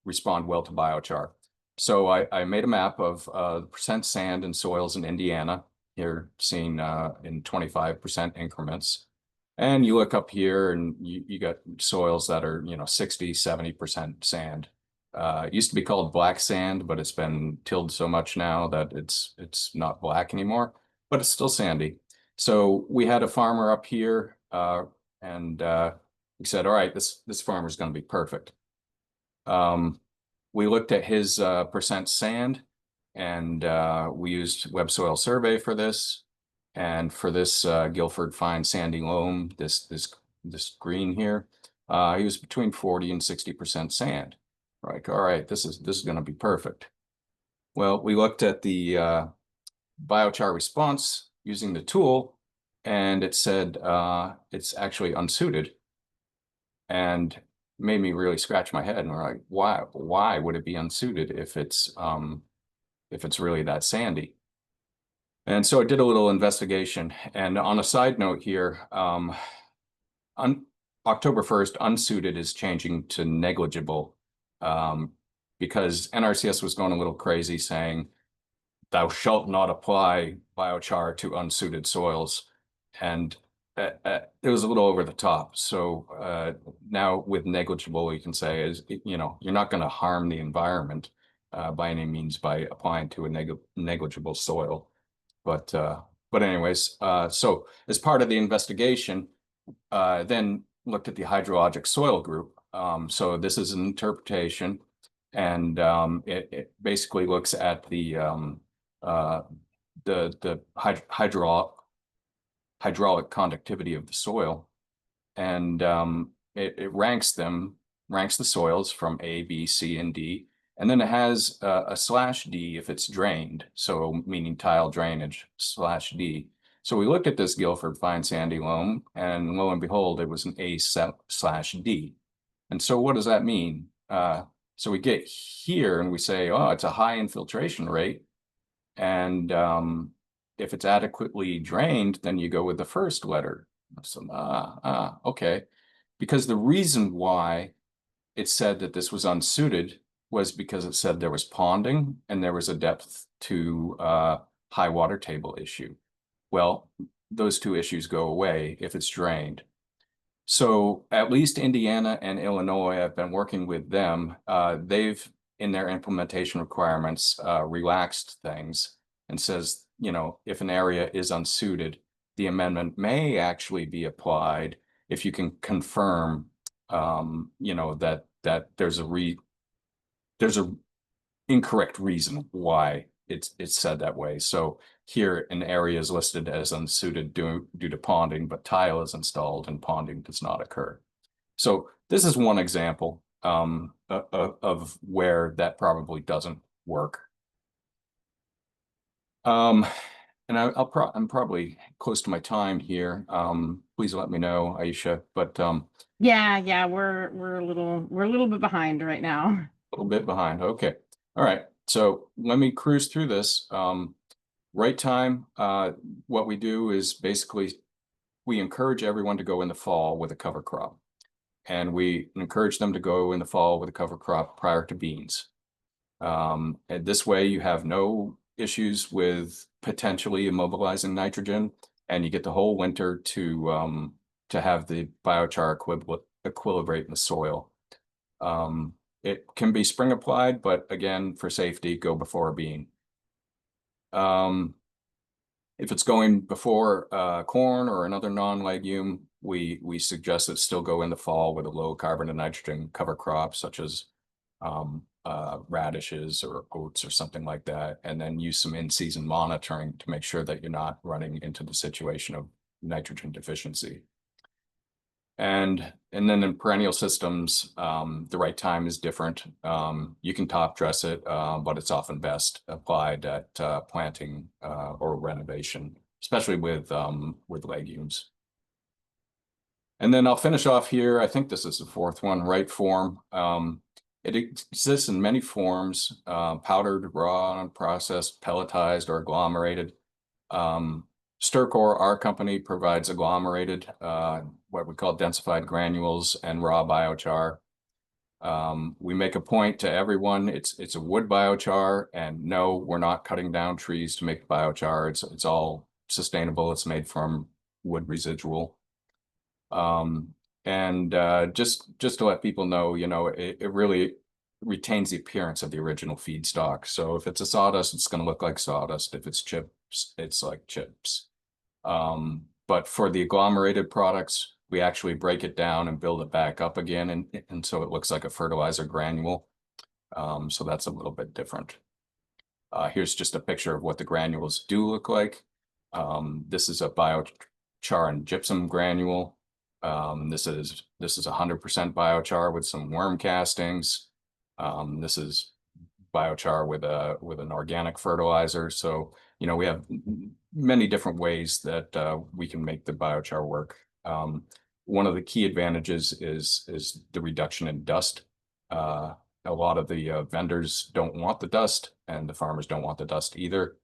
respond well to biochar. So I made a map of percent sand in soils in Indiana, here seen in 25% increments. And you look up here and you got soils that are, 60, 70% sand. It used to be called black sand, but it's been tilled so much now that it's not black anymore, but it's still sandy. So we had a farmer up here and we said, all right, this farmer's going to be perfect. We looked at his percent sand, and we used web soil survey for this. And for this Guilford fine sandy loam, this green here, he was between 40 and 60% sand. Like, all right, this is going to be perfect. Well, we looked at the biochar response using the tool, and it said it's actually unsuited, and made me really scratch my head. And we're like, why would it be unsuited if it's really that sandy? And so I did a little investigation. And on a side note here, October 1st, unsuited is changing to negligible because NRCS was going a little crazy saying, thou shalt not apply biochar to unsuited soils. And it was a little over the top. So now with negligible, you can say is, you're not going to harm the environment by any means by applying to a negligible soil. But anyways, so as part of the investigation, then looked at the hydrologic soil group. So this is an interpretation, and it basically looks at the hydraulic conductivity of the soil, and it ranks the soils from A, B, C, and D. And then it has a /D if it's drained, so meaning tile drainage /D. So we looked at this Guilford fine sandy loam, and lo and behold, it was an A/D. And so what does that mean? So we get here and we say, oh, it's a high infiltration rate. And if it's adequately drained, then you go with the first letter. So, okay. Because the reason why it said that this was unsuited was because it said there was ponding and there was a depth to high water table issue. Well, those two issues go away if it's drained. So at least Indiana and Illinois, I've been working with them. They've, in their implementation requirements, relaxed things and says, you know, if an area is unsuited, the amendment may actually be applied if you can confirm, you know, that there's a incorrect reason why it's said that way. So here an area is listed as unsuited due to ponding, but tile is installed and ponding does not occur. So this is one example of where that probably doesn't work. And I'm probably close to my time here. Please let me know, Aysha. But Yeah, we're a little bit behind right now. a little bit behind. Okay. All right. So let me cruise through this. Right time, what we do is basically we encourage everyone to go in the fall with a cover crop. And we encourage them to go in the fall with a cover crop prior to beans. And this way you have no issues with potentially immobilizing nitrogen, and you get the whole winter to have the biochar equilibrate in the soil. It can be spring applied, but again, for safety, go before a bean. If it's going before corn or another non-legume, we suggest it still go in the fall with a low carbon and nitrogen cover crop, such as radishes or oats or something like that, and then use some in-season monitoring to make sure that you're not running into the situation of nitrogen deficiency. And then in perennial systems, the right time is different. You can top dress it, but it's often best applied at planting or renovation, especially with legumes. And then I'll finish off here. I think this is the fourth one, right form. It exists in many forms, powdered, raw, unprocessed, pelletized, or agglomerated. Stercor, our company, provides agglomerated, what we call densified granules and raw biochar. We make a point to everyone, it's a wood biochar, and no, we're not cutting down trees to make biochar. It's all sustainable. It's made from wood residual. Just to let people know, you know, it really retains the appearance of the original feedstock. So if it's a sawdust, it's going to look like sawdust. If it's chips, it's like chips. But for the agglomerated products, we actually break it down and build it back up again, and so it looks like a fertilizer granule. So that's a little bit different. Here's just a picture of what the granules do look like. This is a biochar and gypsum granule. This is 100% biochar with some worm castings. This is biochar with an organic fertilizer. So, you know, we have many different ways that we can make the biochar work. One of the key advantages is the reduction in dust. A lot of the vendors don't want the dust, and the farmers don't want the dust either.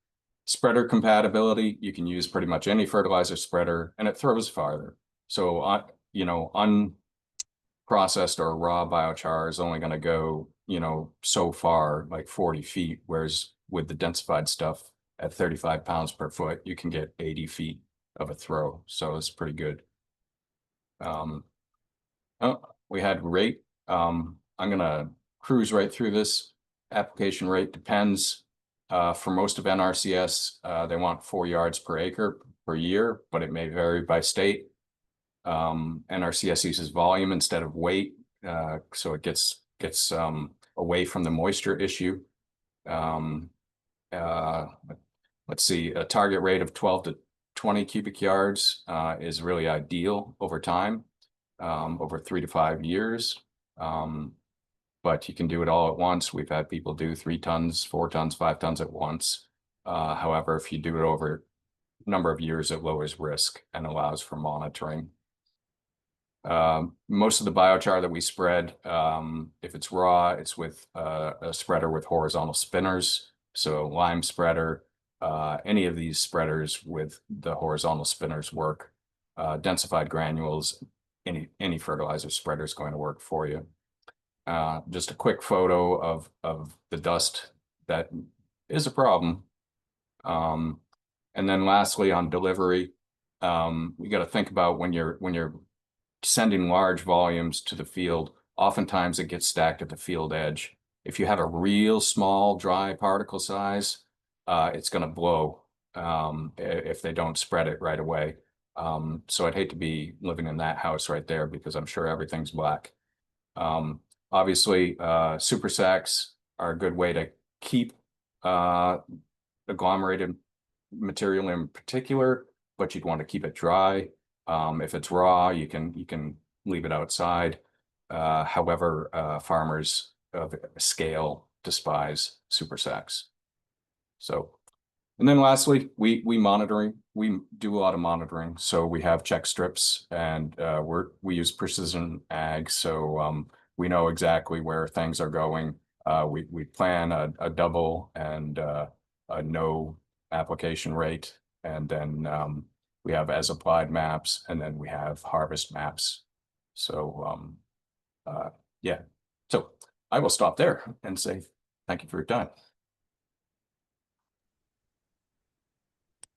Spreader compatibility, you can use pretty much any fertilizer spreader, and it throws farther. So, you know, unprocessed or raw biochar is only going to go, you know, so far, like 40 feet, whereas with the densified stuff at 35 pounds per foot, you can get 80 feet of a throw. So it's pretty good. Oh, we had rate. I'm going to cruise right through this. Application rate depends. For most of NRCS, they want 4 yards per acre per year, but it may vary by state. NRCS uses volume instead of weight, so it gets away from the moisture issue. Let's see, a target rate of 12 to 20 cubic yards is really ideal over time, over 3 to 5 years. But you can do it all at once. We've had people do 3 tons, 4 tons, 5 tons at once. However, if you do it over a number of years, it lowers risk and allows for monitoring. Most of the biochar that we spread, if it's raw, it's with a spreader with horizontal spinners. So lime spreader, any of these spreaders with the horizontal spinners work. Densified granules, any fertilizer spreader is going to work for you. Just a quick photo of the dust that is a problem. And then lastly, on delivery, we got to think about when you're sending large volumes to the field, oftentimes it gets stacked at the field edge. If you have a real small dry particle size, it's going to blow if they don't spread it right away. So I'd hate to be living in that house right there because I'm sure everything's black. Obviously, super sacks are a good way to keep agglomerated material in particular, but you'd want to keep it dry. If it's raw, you can leave it outside. However, farmers of scale despise super sacks. So, and then lastly, we do a lot of monitoring. So we have check strips, and we use precision ag. So we know exactly where things are going. We plan a double and a no application rate, and then we have as applied maps, and then we have harvest maps. So yeah, so I will stop there and say thank you for your time.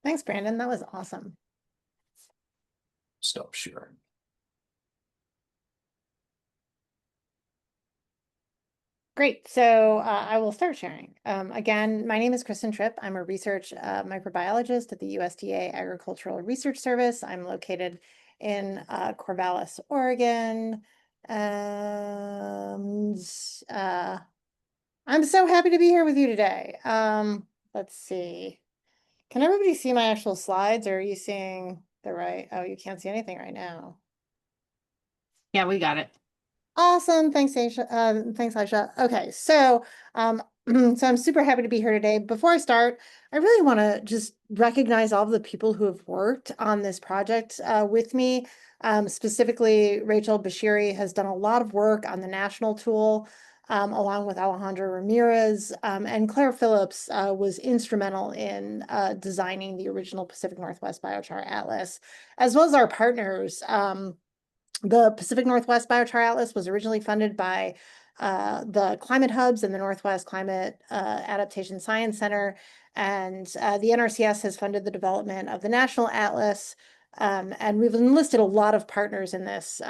Thanks, Brandon. That was awesome. Stop sharing. Great. So I will start sharing. Again, my name is Kristin Trippe. I'm a research microbiologist at the USDA Agricultural Research Service. I'm located in Corvallis, Oregon. And I'm so happy to be here with you today. Let's see. Can everybody see my actual slides, or are you seeing the right? Oh, you can't see anything right now. Yeah, we got it. Awesome. Thanks, Aysha. Thanks, Aysha. Okay, so so I'm super happy to be here today. Before I start, I really want to just recognize all of the people who have worked on this project with me. Specifically, Rachel Bashiri has done a lot of work on the national tool, along with Alejandro Ramirez, and Claire Phillips was instrumental in designing the original Pacific Northwest Biochar Atlas, as well as our partners. The Pacific Northwest Biochar Atlas was originally funded by the Climate Hubs and the Northwest Climate Adaptation Science Center, and the NRCS has funded the development of the National Atlas, and we've enlisted a lot of partners in this,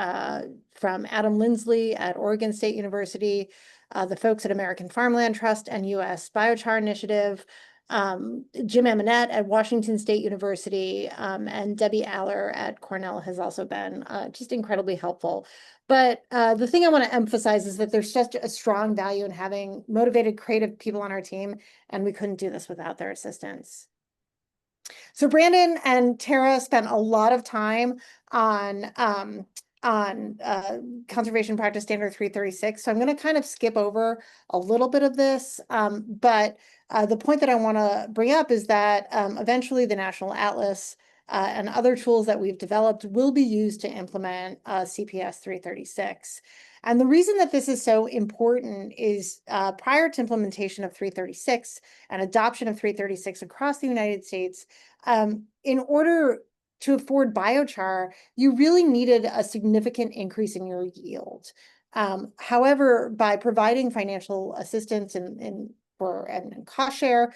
from Adam Lindsley at Oregon State University, the folks at American Farmland Trust and US Biochar Initiative, Jim Amonette at Washington State University, and Debbie Aller at Cornell has also been just incredibly helpful. But the thing I want to emphasize is that there's just a strong value in having motivated, creative people on our team, and we couldn't do this without their assistance. So Brandon and Tara spent a lot of time on Conservation Practice Standard 336. So I'm going to kind of skip over a little bit of this, but the point that I want to bring up is that eventually the National Atlas and other tools that we've developed will be used to implement CPS 336. And the reason that this is so important is prior to implementation of 336 and adoption of 336 across the United States, in order to afford biochar, you really needed a significant increase in your yield. However, by providing financial assistance and cost share,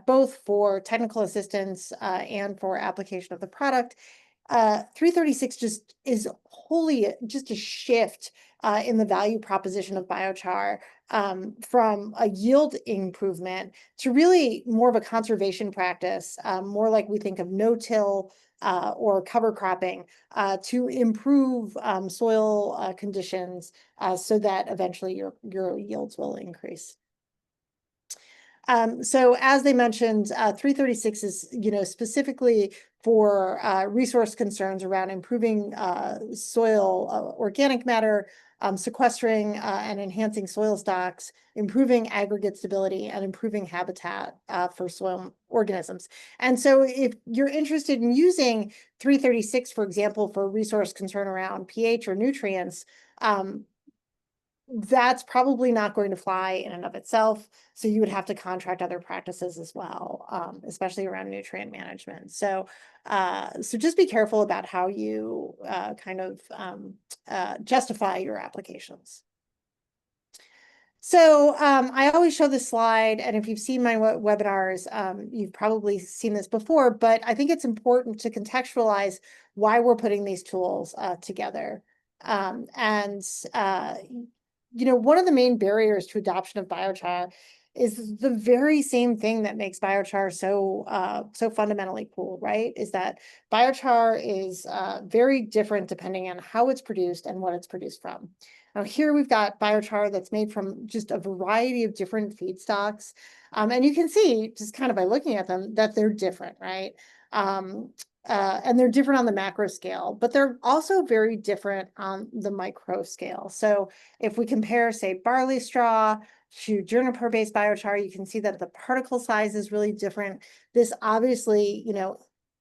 both for technical assistance and for application of the product, 336 just is wholly just a shift in the value proposition of biochar, from a yield improvement to really more of a conservation practice, more like we think of no-till or cover cropping, to improve soil conditions so that eventually your yields will increase. So as they mentioned, 336 is, specifically for resource concerns around improving soil organic matter, sequestering and enhancing soil stocks, improving aggregate stability, and improving habitat for soil organisms. And so if you're interested in using 336, for example, for resource concern around pH or nutrients, that's probably not going to fly in and of itself. So you would have to contract other practices as well, especially around nutrient management. So just be careful about how you justify your applications. So I always show this slide, and if you've seen my webinars, you've probably seen this before, but I think it's important to contextualize why we're putting these tools together. One of the main barriers to adoption of biochar is the very same thing that makes biochar so fundamentally cool, right? Is that biochar is very different depending on how it's produced and what it's produced from. Now here we've got biochar that's made from just a variety of different feedstocks. And you can see just kind of by looking at them that they're different, right? And they're different on the macro scale, but they're also very different on the micro scale. So if we compare, say, barley straw to juniper-based biochar, you can see that the particle size is really different. This obviously,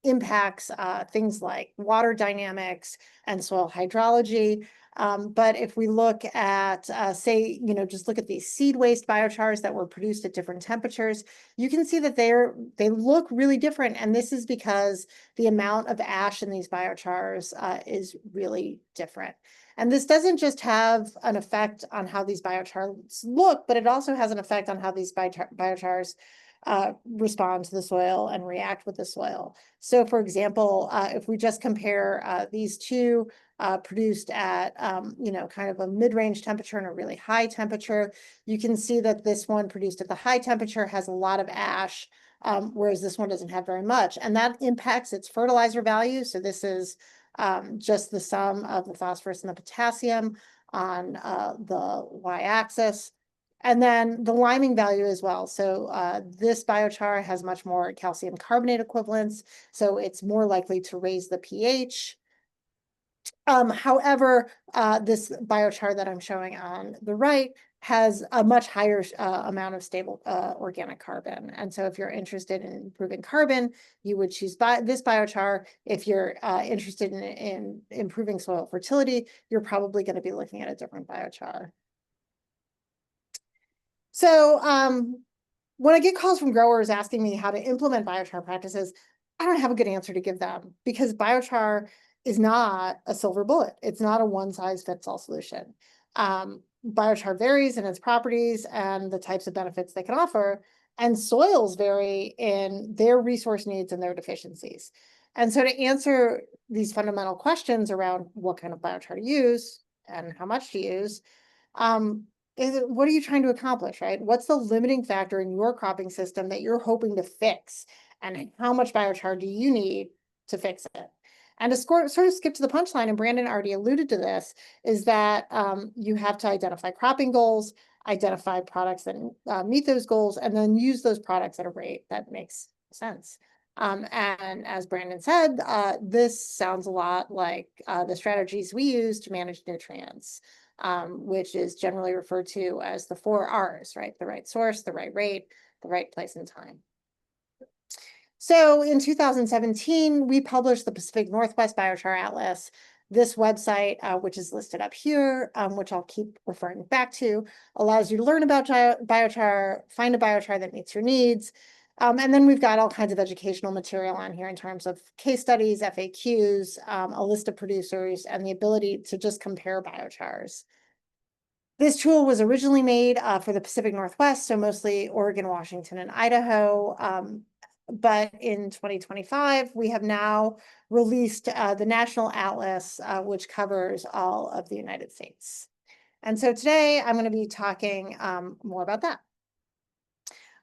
impacts things like water dynamics and soil hydrology. But if we look at, just look at these seed waste biochars that were produced at different temperatures, you can see that they look really different. And this is because the amount of ash in these biochars is really different. And this doesn't just have an effect on how these biochars look, but it also has an effect on how these biochars respond to the soil and react with the soil. So for example, if we just compare these two produced at, kind of a mid-range temperature and a really high temperature, you can see that this one produced at the high temperature has a lot of ash, whereas this one doesn't have very much. And that impacts its fertilizer value. So this is just the sum of the phosphorus and the potassium on the y-axis. And then the liming value as well. So this biochar has much more calcium carbonate equivalents, so it's more likely to raise the pH. However, this biochar that I'm showing on the right has a much higher amount of stable organic carbon. And so if you're interested in improving carbon, you would choose this biochar. If you're interested in improving soil fertility, you're probably going to be looking at a different biochar. So when I get calls from growers asking me how to implement biochar practices, I don't have a good answer to give them because biochar is not a silver bullet. It's not a one-size-fits-all solution. Biochar varies in its properties and the types of benefits they can offer, and soils vary in their resource needs and their deficiencies. And so to answer these fundamental questions around what kind of biochar to use and how much to use, what are you trying to accomplish, right? What's the limiting factor in your cropping system that you're hoping to fix? And how much biochar do you need to fix it? And to sort of skip to the punchline, and Brandon already alluded to this, is that you have to identify cropping goals, identify products that meet those goals, and then use those products at a rate that makes sense. And as Brandon said, this sounds a lot like the strategies we use to manage nutrients. Which is generally referred to as the 4 R's, right? The right source, the right rate, the right place and time. So in 2017, we published the Pacific Northwest Biochar Atlas. This website, which is listed up here, which I'll keep referring back to, allows you to learn about biochar, find a biochar that meets your needs. And then we've got all kinds of educational material on here in terms of case studies, FAQs, a list of producers, and the ability to just compare biochars. This tool was originally made for the Pacific Northwest, so mostly Oregon, Washington, and Idaho. But in 2025, we have now released the National Atlas, which covers all of the United States. And so today I'm going to be talking more about that.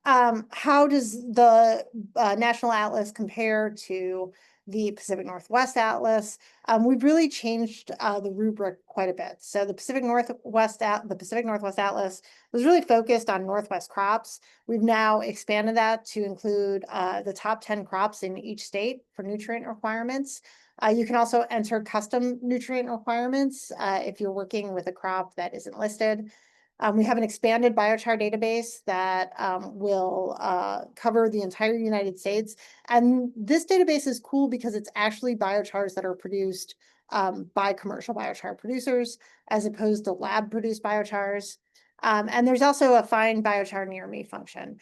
How does the National Atlas compare to the Pacific Northwest Atlas. We've really changed the rubric quite a bit. So the Pacific Northwest Atlas was really focused on Northwest crops. We've now expanded that to include the top 10 crops in each state for nutrient requirements. You can also enter custom nutrient requirements if you're working with a crop that isn't listed. We have an expanded biochar database that will cover the entire United States. And this database is cool because it's actually biochars that are produced by commercial biochar producers as opposed to lab-produced biochars. And there's also a find biochar near me function.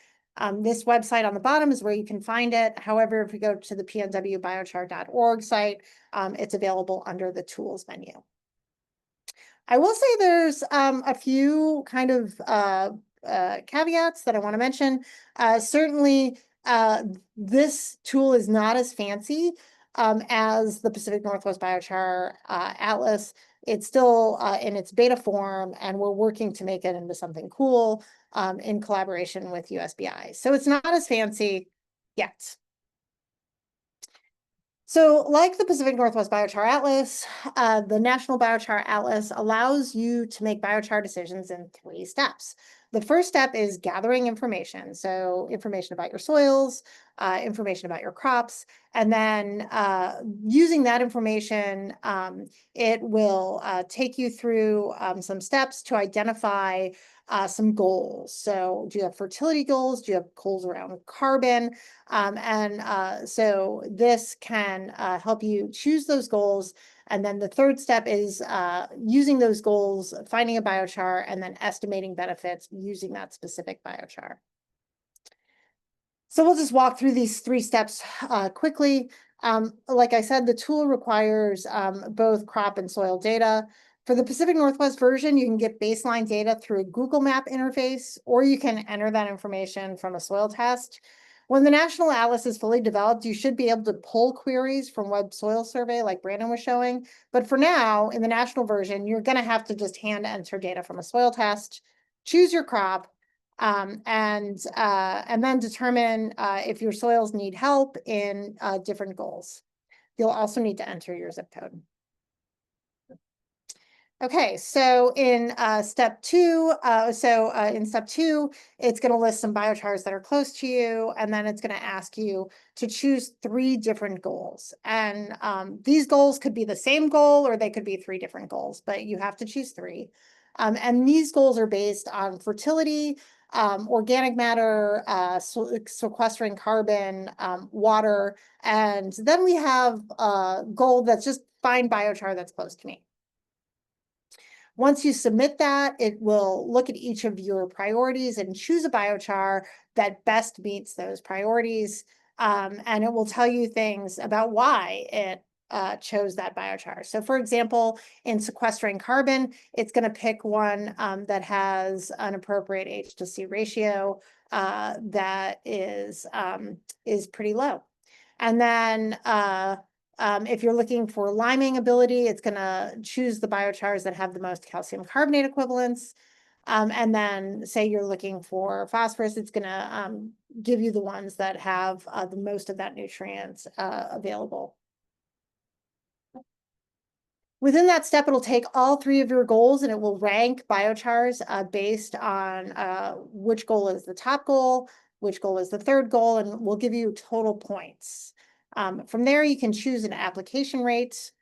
This website on the bottom is where you can find it. However, if you go to the pnwbiochar.org site, it's available under the tools menu. I will say there's a few kind of caveats that I want to mention. Certainly, this tool is not as fancy as the Pacific Northwest Biochar Atlas. It's still in its beta form, and we're working to make it into something cool in collaboration with USDA. So it's not as fancy yet. So like the Pacific Northwest Biochar Atlas, the National Biochar Atlas allows you to make biochar decisions in 3 steps. The first step is gathering information. So information about your soils, information about your crops, and then using that information, it will take you through some steps to identify some goals. So do you have fertility goals? Do you have goals around carbon? So this can help you choose those goals. And then the third step is using those goals, finding a biochar, and then estimating benefits using that specific biochar. So we'll just walk through these 3 steps quickly. Like I said, the tool requires both crop and soil data. For the Pacific Northwest version, you can get baseline data through a Google Map interface, or you can enter that information from a soil test. When the National Atlas is fully developed, you should be able to pull queries from Web Soil Survey like Brandon was showing. But for now, in the national version, you're going to have to just hand enter data from a soil test, choose your crop, and then determine if your soils need help in different goals. You'll also need to enter your zip code. Okay, so in step 2, it's going to list some biochars that are close to you, and then it's going to ask you to choose 3 different goals. And these goals could be the same goal, or they could be 3 different goals, but you have to choose 3. And these goals are based on fertility, organic matter, sequestering carbon, water, and then we have a goal that's just find biochar that's close to me. Once you submit that, it will look at each of your priorities and choose a biochar that best meets those priorities. And it will tell you things about why it chose that biochar. So for example, in sequestering carbon, it's going to pick one that has an appropriate H to C ratio that is pretty low. And then if you're looking for liming ability, it's going to choose the biochars that have the most calcium carbonate equivalents. And then say you're looking for phosphorus, it's going to give you the ones that have the most of that nutrient available. Within that step, it'll take all 3 of your goals and it will rank biochars based on which goal is the top goal, which goal is the 3rd goal, and will give you total points. From there, you can choose an application rate,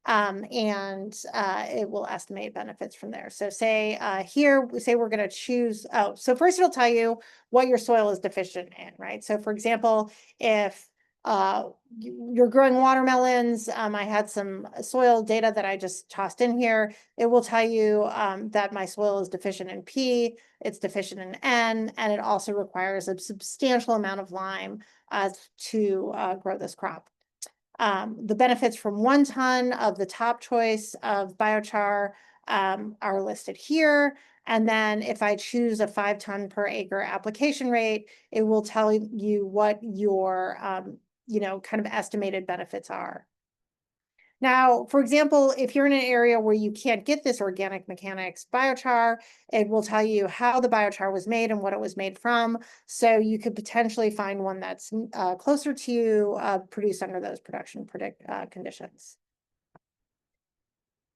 and it will estimate benefits from there. So say here, say we're going to choose, so first it'll tell you what your soil is deficient in, right? So for example, if you're growing watermelons, I had some soil data that I just tossed in here. It will tell you that my soil is deficient in P, it's deficient in N, and it also requires a substantial amount of lime to grow this crop. The benefits from 1 ton of the top choice of biochar are listed here. And then if I choose a 5 ton per acre application rate, it will tell you what your kind of estimated benefits are. Now, for example, if you're in an area where you can't get this organic mechanics biochar, it will tell you how the biochar was made and what it was made from. So you could potentially find one that's closer to you, produced under those production conditions.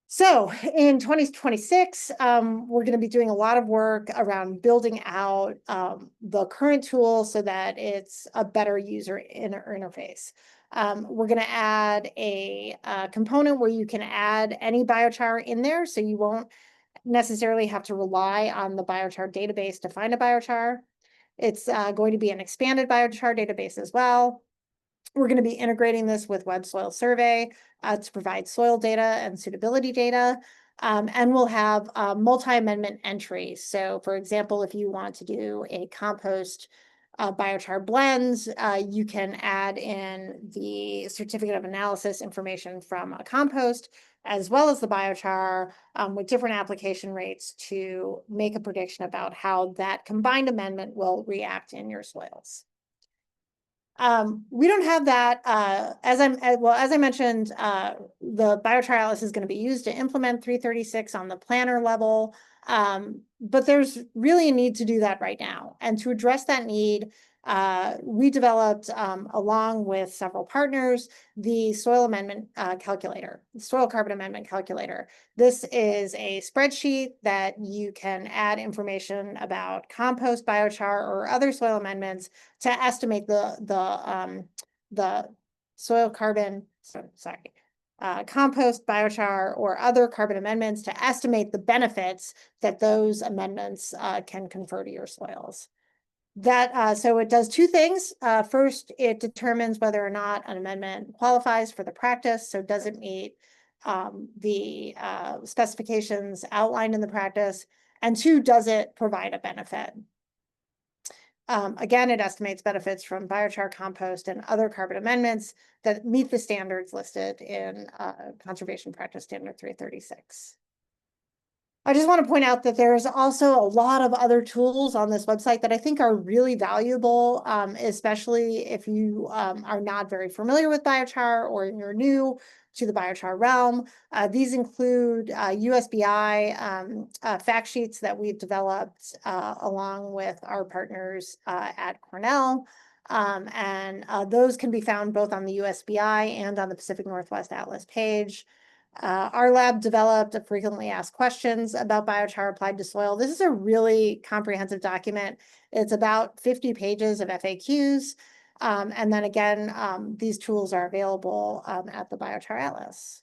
So in 2026, we're going to be doing a lot of work around building out the current tool so that it's a better user interface. We're going to add a component where you can add any biochar in there, so you won't necessarily have to rely on the biochar database to find a biochar. It's going to be an expanded biochar database as well. We're going to be integrating this with Web Soil Survey to provide soil data and suitability data. And we'll have multi-amendment entries. So for example, if you want to do a compost biochar blends, you can add in the certificate of analysis information from a compost, as well as the biochar with different application rates to make a prediction about how that combined amendment will react in your soils. We don't have that, as I mentioned, the Biochar Atlas is going to be used to implement 336 on the planner level. But there's really a need to do that right now. And to address that need, we developed, along with several partners, the soil amendment calculator, soil carbon amendment calculator. This is a spreadsheet that you can add information about compost, biochar, or other soil amendments to estimate the soil carbon, compost, biochar, or other carbon amendments to estimate the benefits that those amendments can confer to your soils. So it does two things. First, it determines whether or not an amendment qualifies for the practice. So does it meet the specifications outlined in the practice? And two, does it provide a benefit? Again, it estimates benefits from biochar, compost, and other carbon amendments that meet the standards listed in Conservation Practice Standard 336. I just want to point out that there's also a lot of other tools on this website that I think are really valuable, especially if you are not very familiar with biochar or you're new to the biochar realm. These include USBI fact sheets that we've developed along with our partners at Cornell. And those can be found both on the USBI and on the Pacific Northwest Atlas page. Our lab developed a frequently asked questions about biochar applied to soil. This is a really comprehensive document. It's about 50 pages of FAQs. And then again, these tools are available at the Biochar Atlas.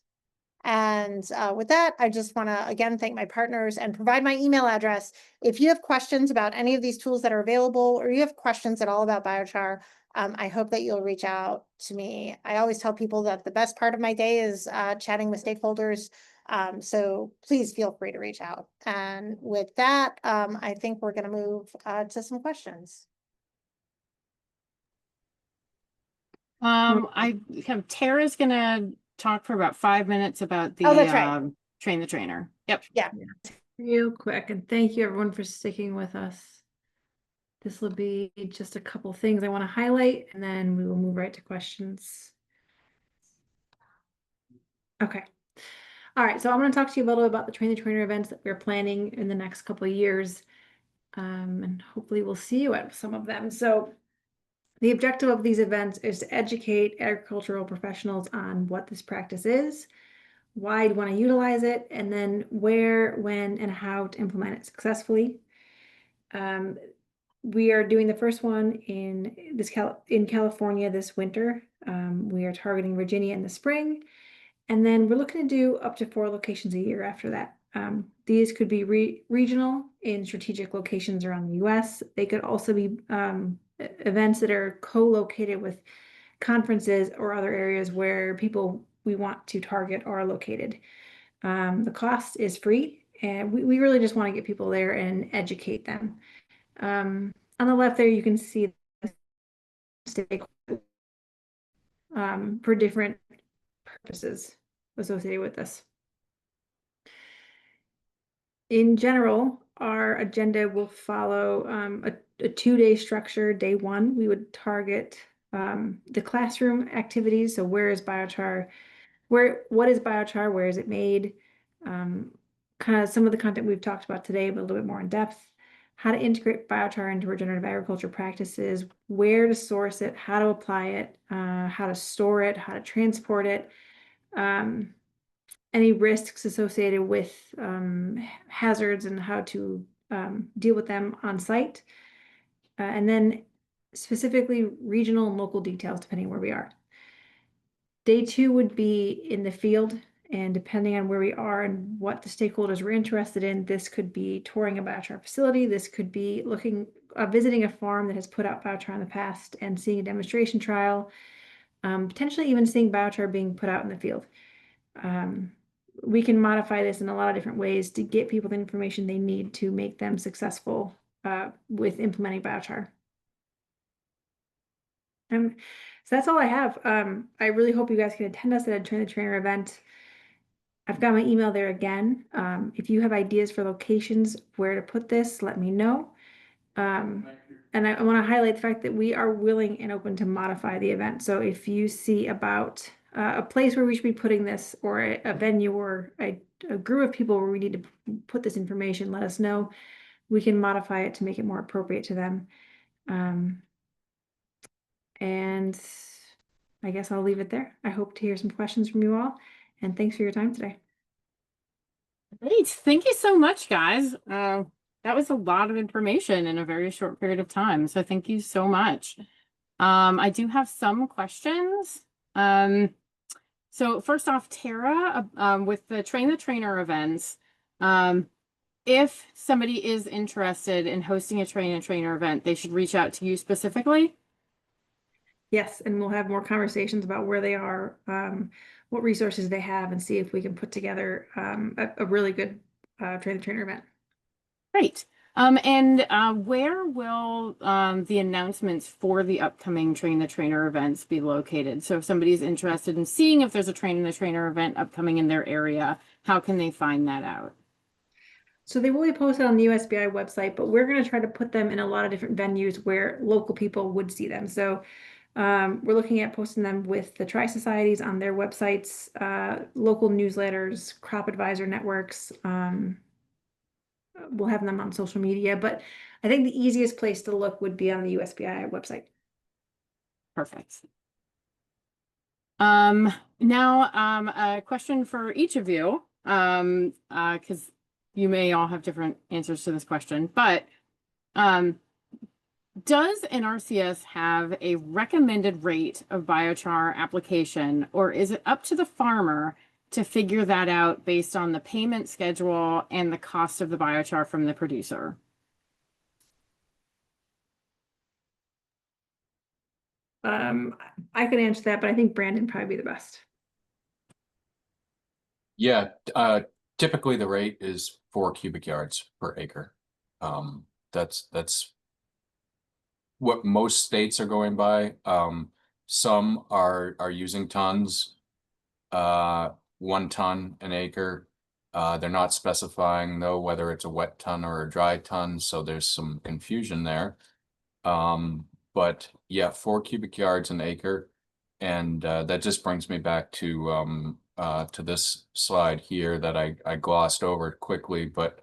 And with that, I just want to again thank my partners and provide my email address. If you have questions about any of these tools that are available, or you have questions at all about biochar, I hope that you'll reach out to me. I always tell people that the best part of my day is chatting with stakeholders. So please feel free to reach out. And with that, I think we're going to move to some questions. I have Tara's going to talk for about 5 minutes about the that's right. Train the Trainer. Yep. Yeah. Real quick, and thank you everyone for sticking with us. This will be just a couple things I want to highlight, and then we will move right to questions. Okay. All right, so I'm going to talk to you a little bit about the Train the Trainer events that we're planning in the next couple of years. And hopefully we'll see you at some of them. So the objective of these events is to educate agricultural professionals on what this practice is, why you want to utilize it, and then where, when, and how to implement it successfully. We are doing the first one in California this winter. We are targeting Virginia in the spring, and then we're looking to do up to 4 locations a year after that. These could be regional in strategic locations around the U.S. They could also be events that are co-located with conferences or other areas where people we want to target are located. The cost is free, and we really just want to get people there and educate them. On the left there, you can see for different purposes associated with this. In general, our agenda will follow a 2-day structure. Day 1, we would target the classroom activities. So where is biochar what is biochar? Where is it made? Kind of some of the content we've talked about today, but a little bit more in depth. How to integrate biochar into regenerative agriculture practices, where to source it, how to apply it, how to store it, how to transport it, any risks associated with hazards and how to deal with them on site, and then specifically regional and local details depending where we are. Day 2 would be in the field, and depending on where we are and what the stakeholders were interested in, this could be touring a biochar facility. This could be visiting a farm that has put out biochar in the past and seeing a demonstration trial, potentially even seeing biochar being put out in the field. We can modify this in a lot of different ways to get people the information they need to make them successful with implementing biochar. So that's all I have. I really hope you guys can attend us at a Train the Trainer event. I've got my email there again. If you have ideas for locations where to put this, let me know. And I want to highlight the fact that we are willing and open to modify the event. So if you see about a place where we should be putting this, or a venue, or a group of people where we need to put this information, let us know. We can modify it to make it more appropriate to them. And I guess I'll leave it there. I hope to hear some questions from you all, and thanks for your time today. Great. Thank you so much, guys. That was a lot of information in a very short period of time. So thank you so much. I do have some questions. So first off, Tara, with the Train the Trainer events, if somebody is interested in hosting a Train the Trainer event, they should reach out to you specifically? Yes, and we'll have more conversations about where they are, what resources they have, and see if we can put together a really good Train the Trainer event. Great. And where will the announcements for the upcoming Train the Trainer events be located? So if somebody's interested in seeing if there's a Train the Trainer event upcoming in their area, how can they find that out? So they will be posted on the USBI website, but we're going to try to put them in a lot of different venues where local people would see them. So we're looking at posting them with the tri-societies on their websites, local newsletters, crop advisor networks. We'll have them on social media, but I think the easiest place to look would be on the USBI website. Perfect. Now, a question for each of you, because you may all have different answers to this question, but does NRCS have a recommended rate of biochar application, or is it up to the farmer to figure that out based on the payment schedule and the cost of the biochar from the producer? I could answer that, but I think Brandon probably be the best. Yeah, typically the rate is 4 cubic yards per acre. That's what most states are going by. Some are using tons, 1 ton an acre. They're not specifying though whether it's a wet ton or a dry ton, so there's some confusion there. But yeah, 4 cubic yards an acre, and that just brings me back to this slide here that I glossed over quickly, but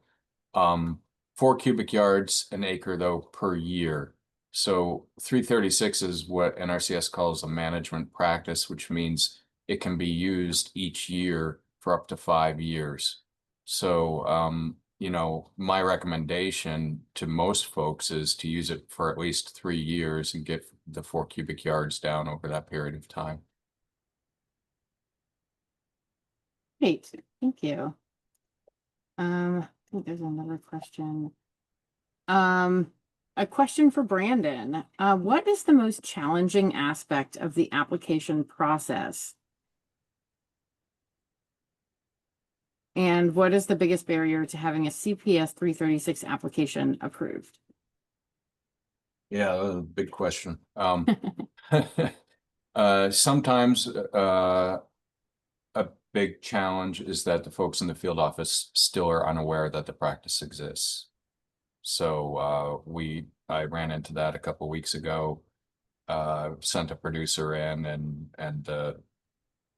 4 cubic yards an acre though per year. So 336 is what NRCS calls a management practice, which means it can be used each year for up to 5 years. So you know, my recommendation to most folks is to use it for at least 3 years and get the 4 cubic yards down over that period of time. Great, thank you. I think there's another question. A question for Brandon. What is the most challenging aspect of the application process? And what is the biggest barrier to having a CPS 336 application approved? Yeah, that's a big question. Sometimes a big challenge is that the folks in the field office still are unaware that the practice exists. So I ran into that a couple weeks ago. Sent a producer in, and the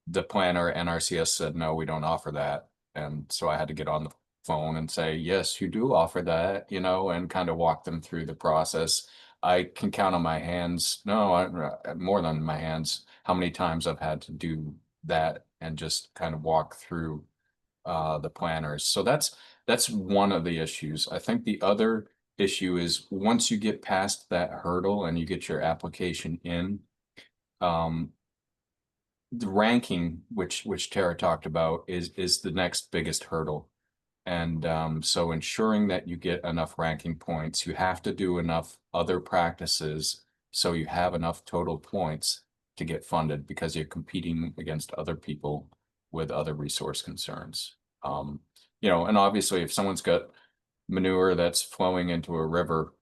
the planner NRCS said, no, we don't offer that. And so I had to get on the phone and say, yes, you do offer that, you know, and kind of walk them through the process. I can count on my hands, more than my hands, how many times I've had to do that and just kind of walk through the planners. So that's one of the issues. I think the other issue is once you get past that hurdle and you get your application in, the ranking, which Tara talked about, is the next biggest hurdle. And so ensuring that you get enough ranking points, you have to do enough other practices so you have enough total points to get funded because you're competing against other people with other resource concerns. You know, and obviously if someone's got manure that's flowing into a river,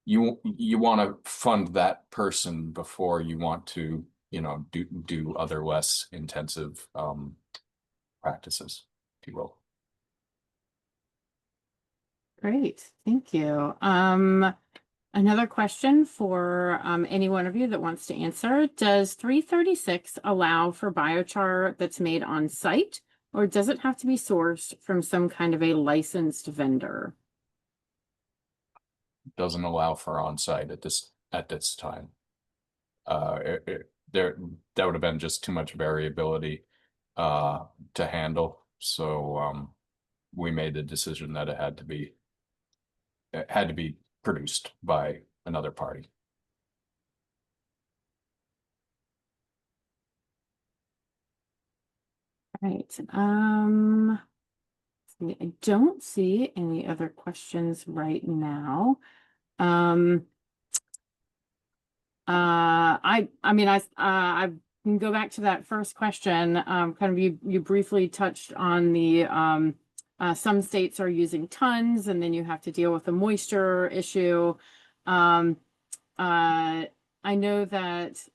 you want to fund that person before you want to, you know, do other less intensive practices, if you will. Great, thank you. Another question for any one of you that wants to answer. Does 336 allow for biochar that's made on site, or does it have to be sourced from some kind of a licensed vendor? Doesn't allow for on-site at this time. That would have been just too much variability to handle. So we made the decision that it had to be produced by another party. Right. I don't see any other questions right now. I can go back to that first question. Kind of you briefly touched on the some states are using tons, and then you have to deal with the moisture issue. I know that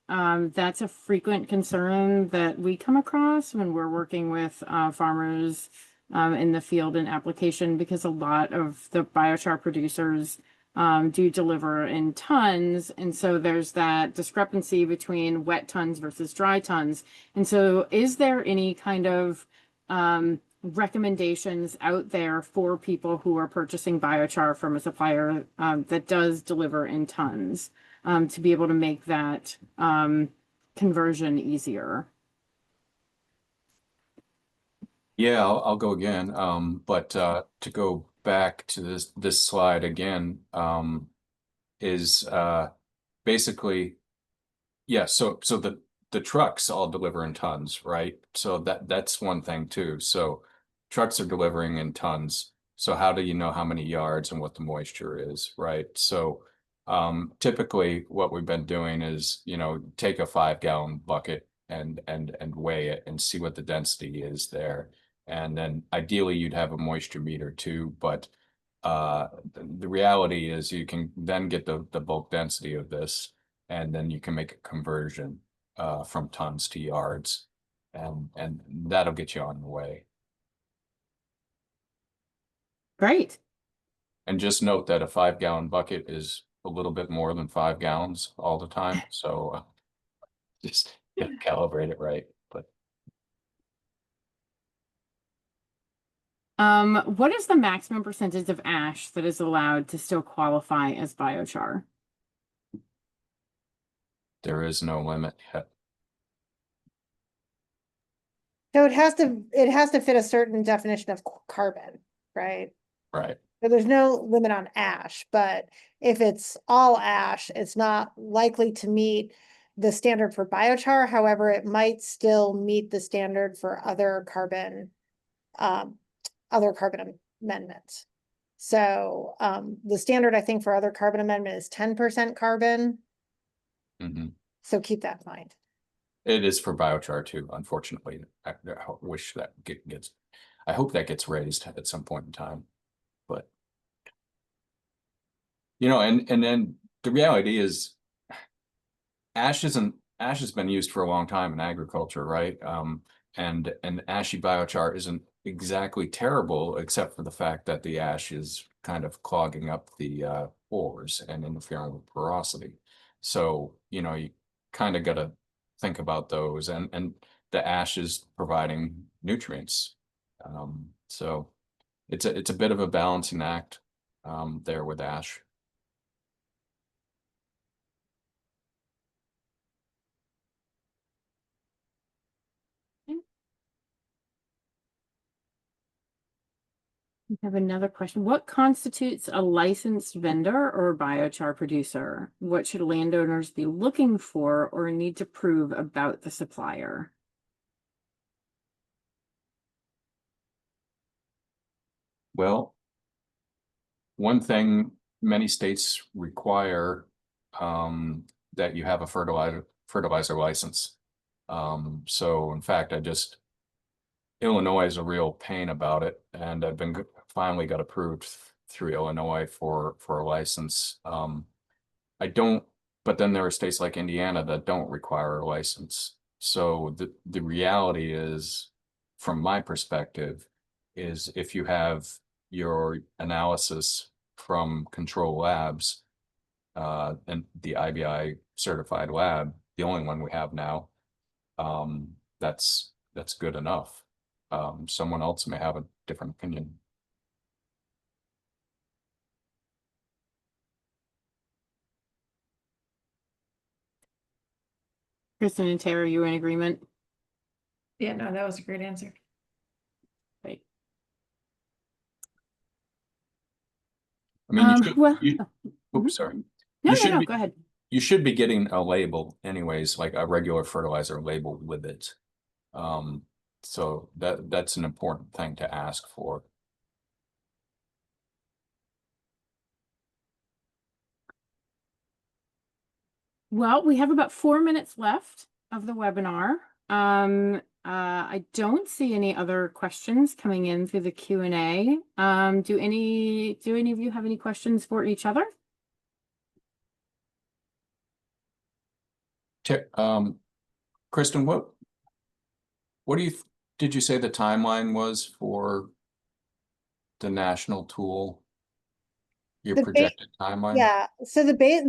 that's a frequent concern that we come across when we're working with farmers in the field and application, because a lot of the biochar producers do deliver in tons. And so there's that discrepancy between wet tons versus dry tons. And so is there any kind of recommendations out there for people who are purchasing biochar from a supplier that does deliver in tons to be able to make that conversion easier? Yeah, I'll go again. But to go back to this slide again, is basically, yeah, so the trucks all deliver in tons, right? So that's one thing too. So trucks are delivering in tons. So how do you know how many yards and what the moisture is, right? So typically what we've been doing is, you know, take a 5-gallon bucket and weigh it and see what the density is there. And then ideally you'd have a moisture meter too, but the reality is you can then get the bulk density of this, and then you can make a conversion from tons to yards, and that'll get you on the way. Great. And just note that a 5-gallon bucket is a little bit more than 5 gallons all the time, so just calibrate it right. But what is the maximum percentage of ash that is allowed to still qualify as biochar? there is no limit yet. So it has to fit a certain definition of carbon, right? Right. So there's no limit on ash, but if it's all ash, it's not likely to meet the standard for biochar. However, it might still meet the standard for other carbon amendments. So the standard, I think, for other carbon amendment is 10% carbon. Mm-hmm. So keep that in mind. It is for biochar too, unfortunately. I wish that gets, I hope that gets raised at some point in time. But you know, and then the reality is ash has been used for a long time in agriculture, right? And ashy biochar isn't exactly terrible, except for the fact that the ash is kind of clogging up the pores and interfering with porosity. So, you know, you kind of got to think about those, and the ash is providing nutrients. So it's a bit of a balancing act there with ash. We have another question. What constitutes a licensed vendor or biochar producer? What should landowners be looking for or need to prove about the supplier? Well, one thing many states require that you have a fertilizer license. So in fact, Illinois is a real pain about it, and I've been finally got approved through Illinois for a license. I don't, but then there are states like Indiana that don't require a license. So the reality is, from my perspective, is if you have your analysis from control labs, and the IBI certified lab, the only one we have now, that's good enough. Someone else may have a different opinion. Kristin and Tara, you in agreement? Yeah, no, that was a great answer. Right. I mean, Well, oops, sorry. no, go ahead. You should be getting a label anyways, like a regular fertilizer label with it. So that's an important thing to ask for. Well, we have about 4 minutes left of the webinar. I don't see any other questions coming in through the Q&A. Do any of you have any questions for each other? Kristin, what did you say the timeline was for the national tool? Your projected timeline? Yeah, so the beta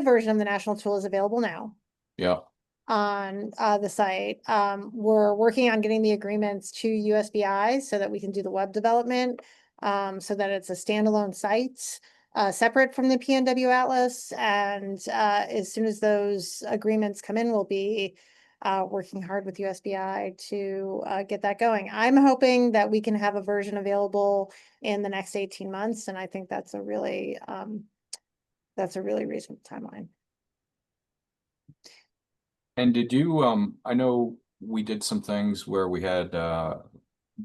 version of the national tool is available now Yeah. on the site. We're working on getting the agreements to USBI so that we can do the web development, so that it's a standalone site, separate from the PNW Atlas. And as soon as those agreements come in, we'll be working hard with USBI to get that going. I'm hoping that we can have a version available in the next 18 months, and I think that's a really reasonable timeline. And did you, I know we did some things where we had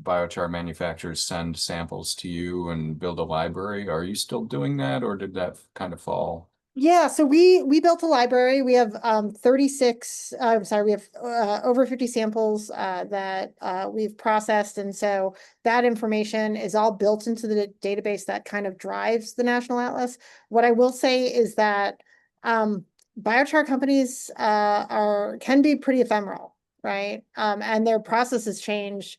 biochar manufacturers send samples to you and build a library. Are you still doing that, or did that kind of fall? Yeah, so we built a library. We have 36, we have over 50 samples that we've processed. And so that information is all built into the database that kind of drives the National Atlas. What I will say is that biochar companies can be pretty ephemeral, right? And their processes change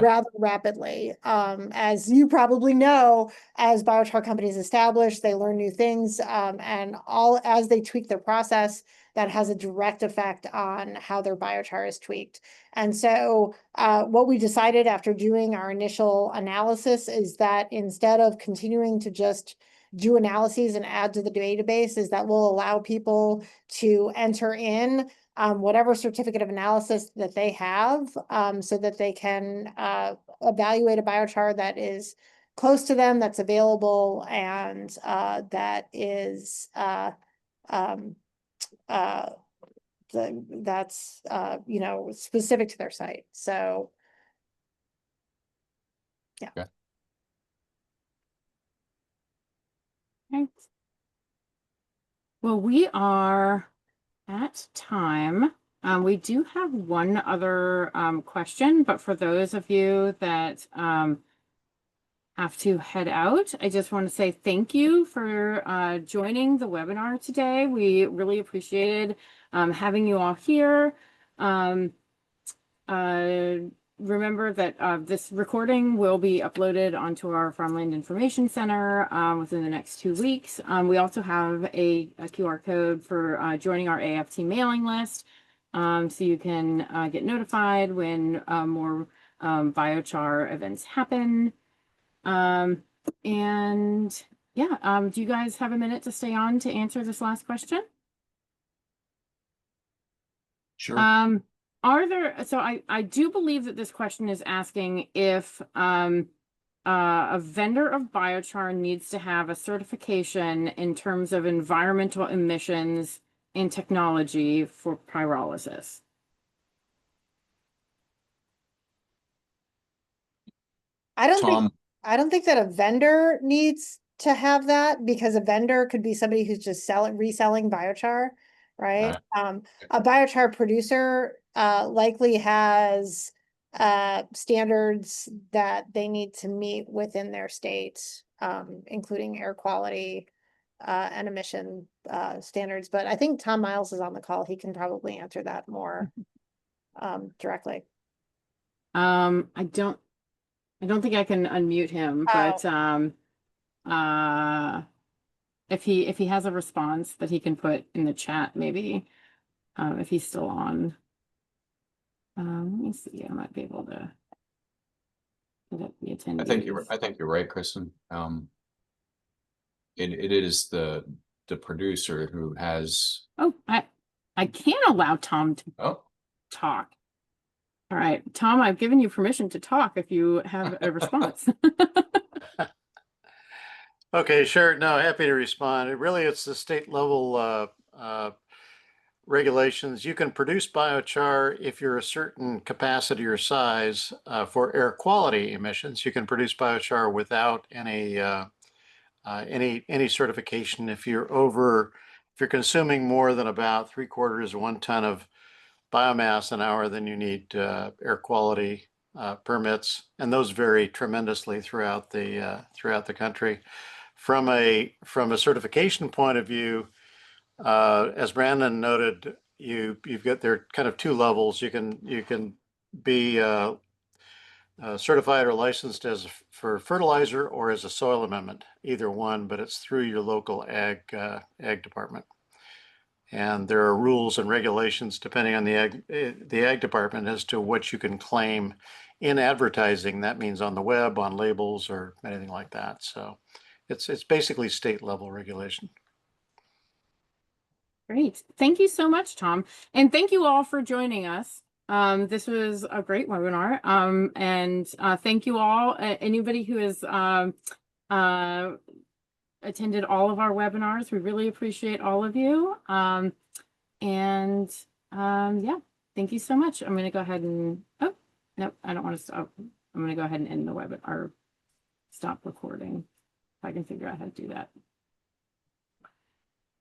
rather rapidly. As you probably know, as biochar companies establish, they learn new things, and as they tweak their process, that has a direct effect on how their biochar is tweaked. And so what we decided after doing our initial analysis is that instead of continuing to just do analyses and add to the database, is that we'll allow people to enter in whatever certificate of analysis that they have, so that they can evaluate a biochar that is close to them, that's available, and that is that's specific to their site. So yeah. Okay. Okay. Well, we are at time. We do have one other question, but for those of you that have to head out, I just want to say thank you for joining the webinar today. We really appreciated having you all here. Remember that this recording will be uploaded onto our Farmland Information Center within the next 2 weeks. We also have a QR code for joining our AFT mailing list. so you can get notified when more biochar events happen. And yeah, do you guys have a minute to stay on to answer this last question? Sure. Are there, so I do believe that this question is asking if a vendor of biochar needs to have a certification in terms of environmental emissions and technology for pyrolysis. I don't think Tom, I don't think that a vendor needs to have that, because a vendor could be somebody who's just reselling biochar, right? A biochar producer likely has standards that they need to meet within their state, including air quality and emission standards. But I think Tom Miles is on the call. He can probably answer that more directly. I don't think I can unmute him, but if he has a response that he can put in the chat, maybe if he's still on. Let me see. I might be able to get up the attendees. I think you're right, Kristin. It is the producer who has. Oh, I can't allow Tom to talk. All right, Tom, I've given you permission to talk if you have a response. Okay, sure. No, happy to respond. It's the state level regulations. You can produce biochar if you're a certain capacity or size for air quality emissions. You can produce biochar without any certification. If you're consuming more than about 3/4 of 1 ton of biomass an hour, then you need air quality permits, and those vary tremendously throughout the country. From a certification point of view, as Brandon noted, you've got there kind of 2 levels. You can be certified or licensed for fertilizer or as a soil amendment, either one, but it's through your local ag department. And there are rules and regulations depending on the ag department as to what you can claim in advertising. That means on the web, on labels, or anything like that. So it's basically state level regulation. Great. Thank you so much, Tom. And thank you all for joining us. This was a great webinar. And thank you all. Anybody who has attended all of our webinars, we really appreciate all of you. Yeah, thank you so much. I'm going to go ahead and, oh, no, I don't want to stop. I'm going to go ahead and end the webinar, stop recording. If I can figure out how to do that.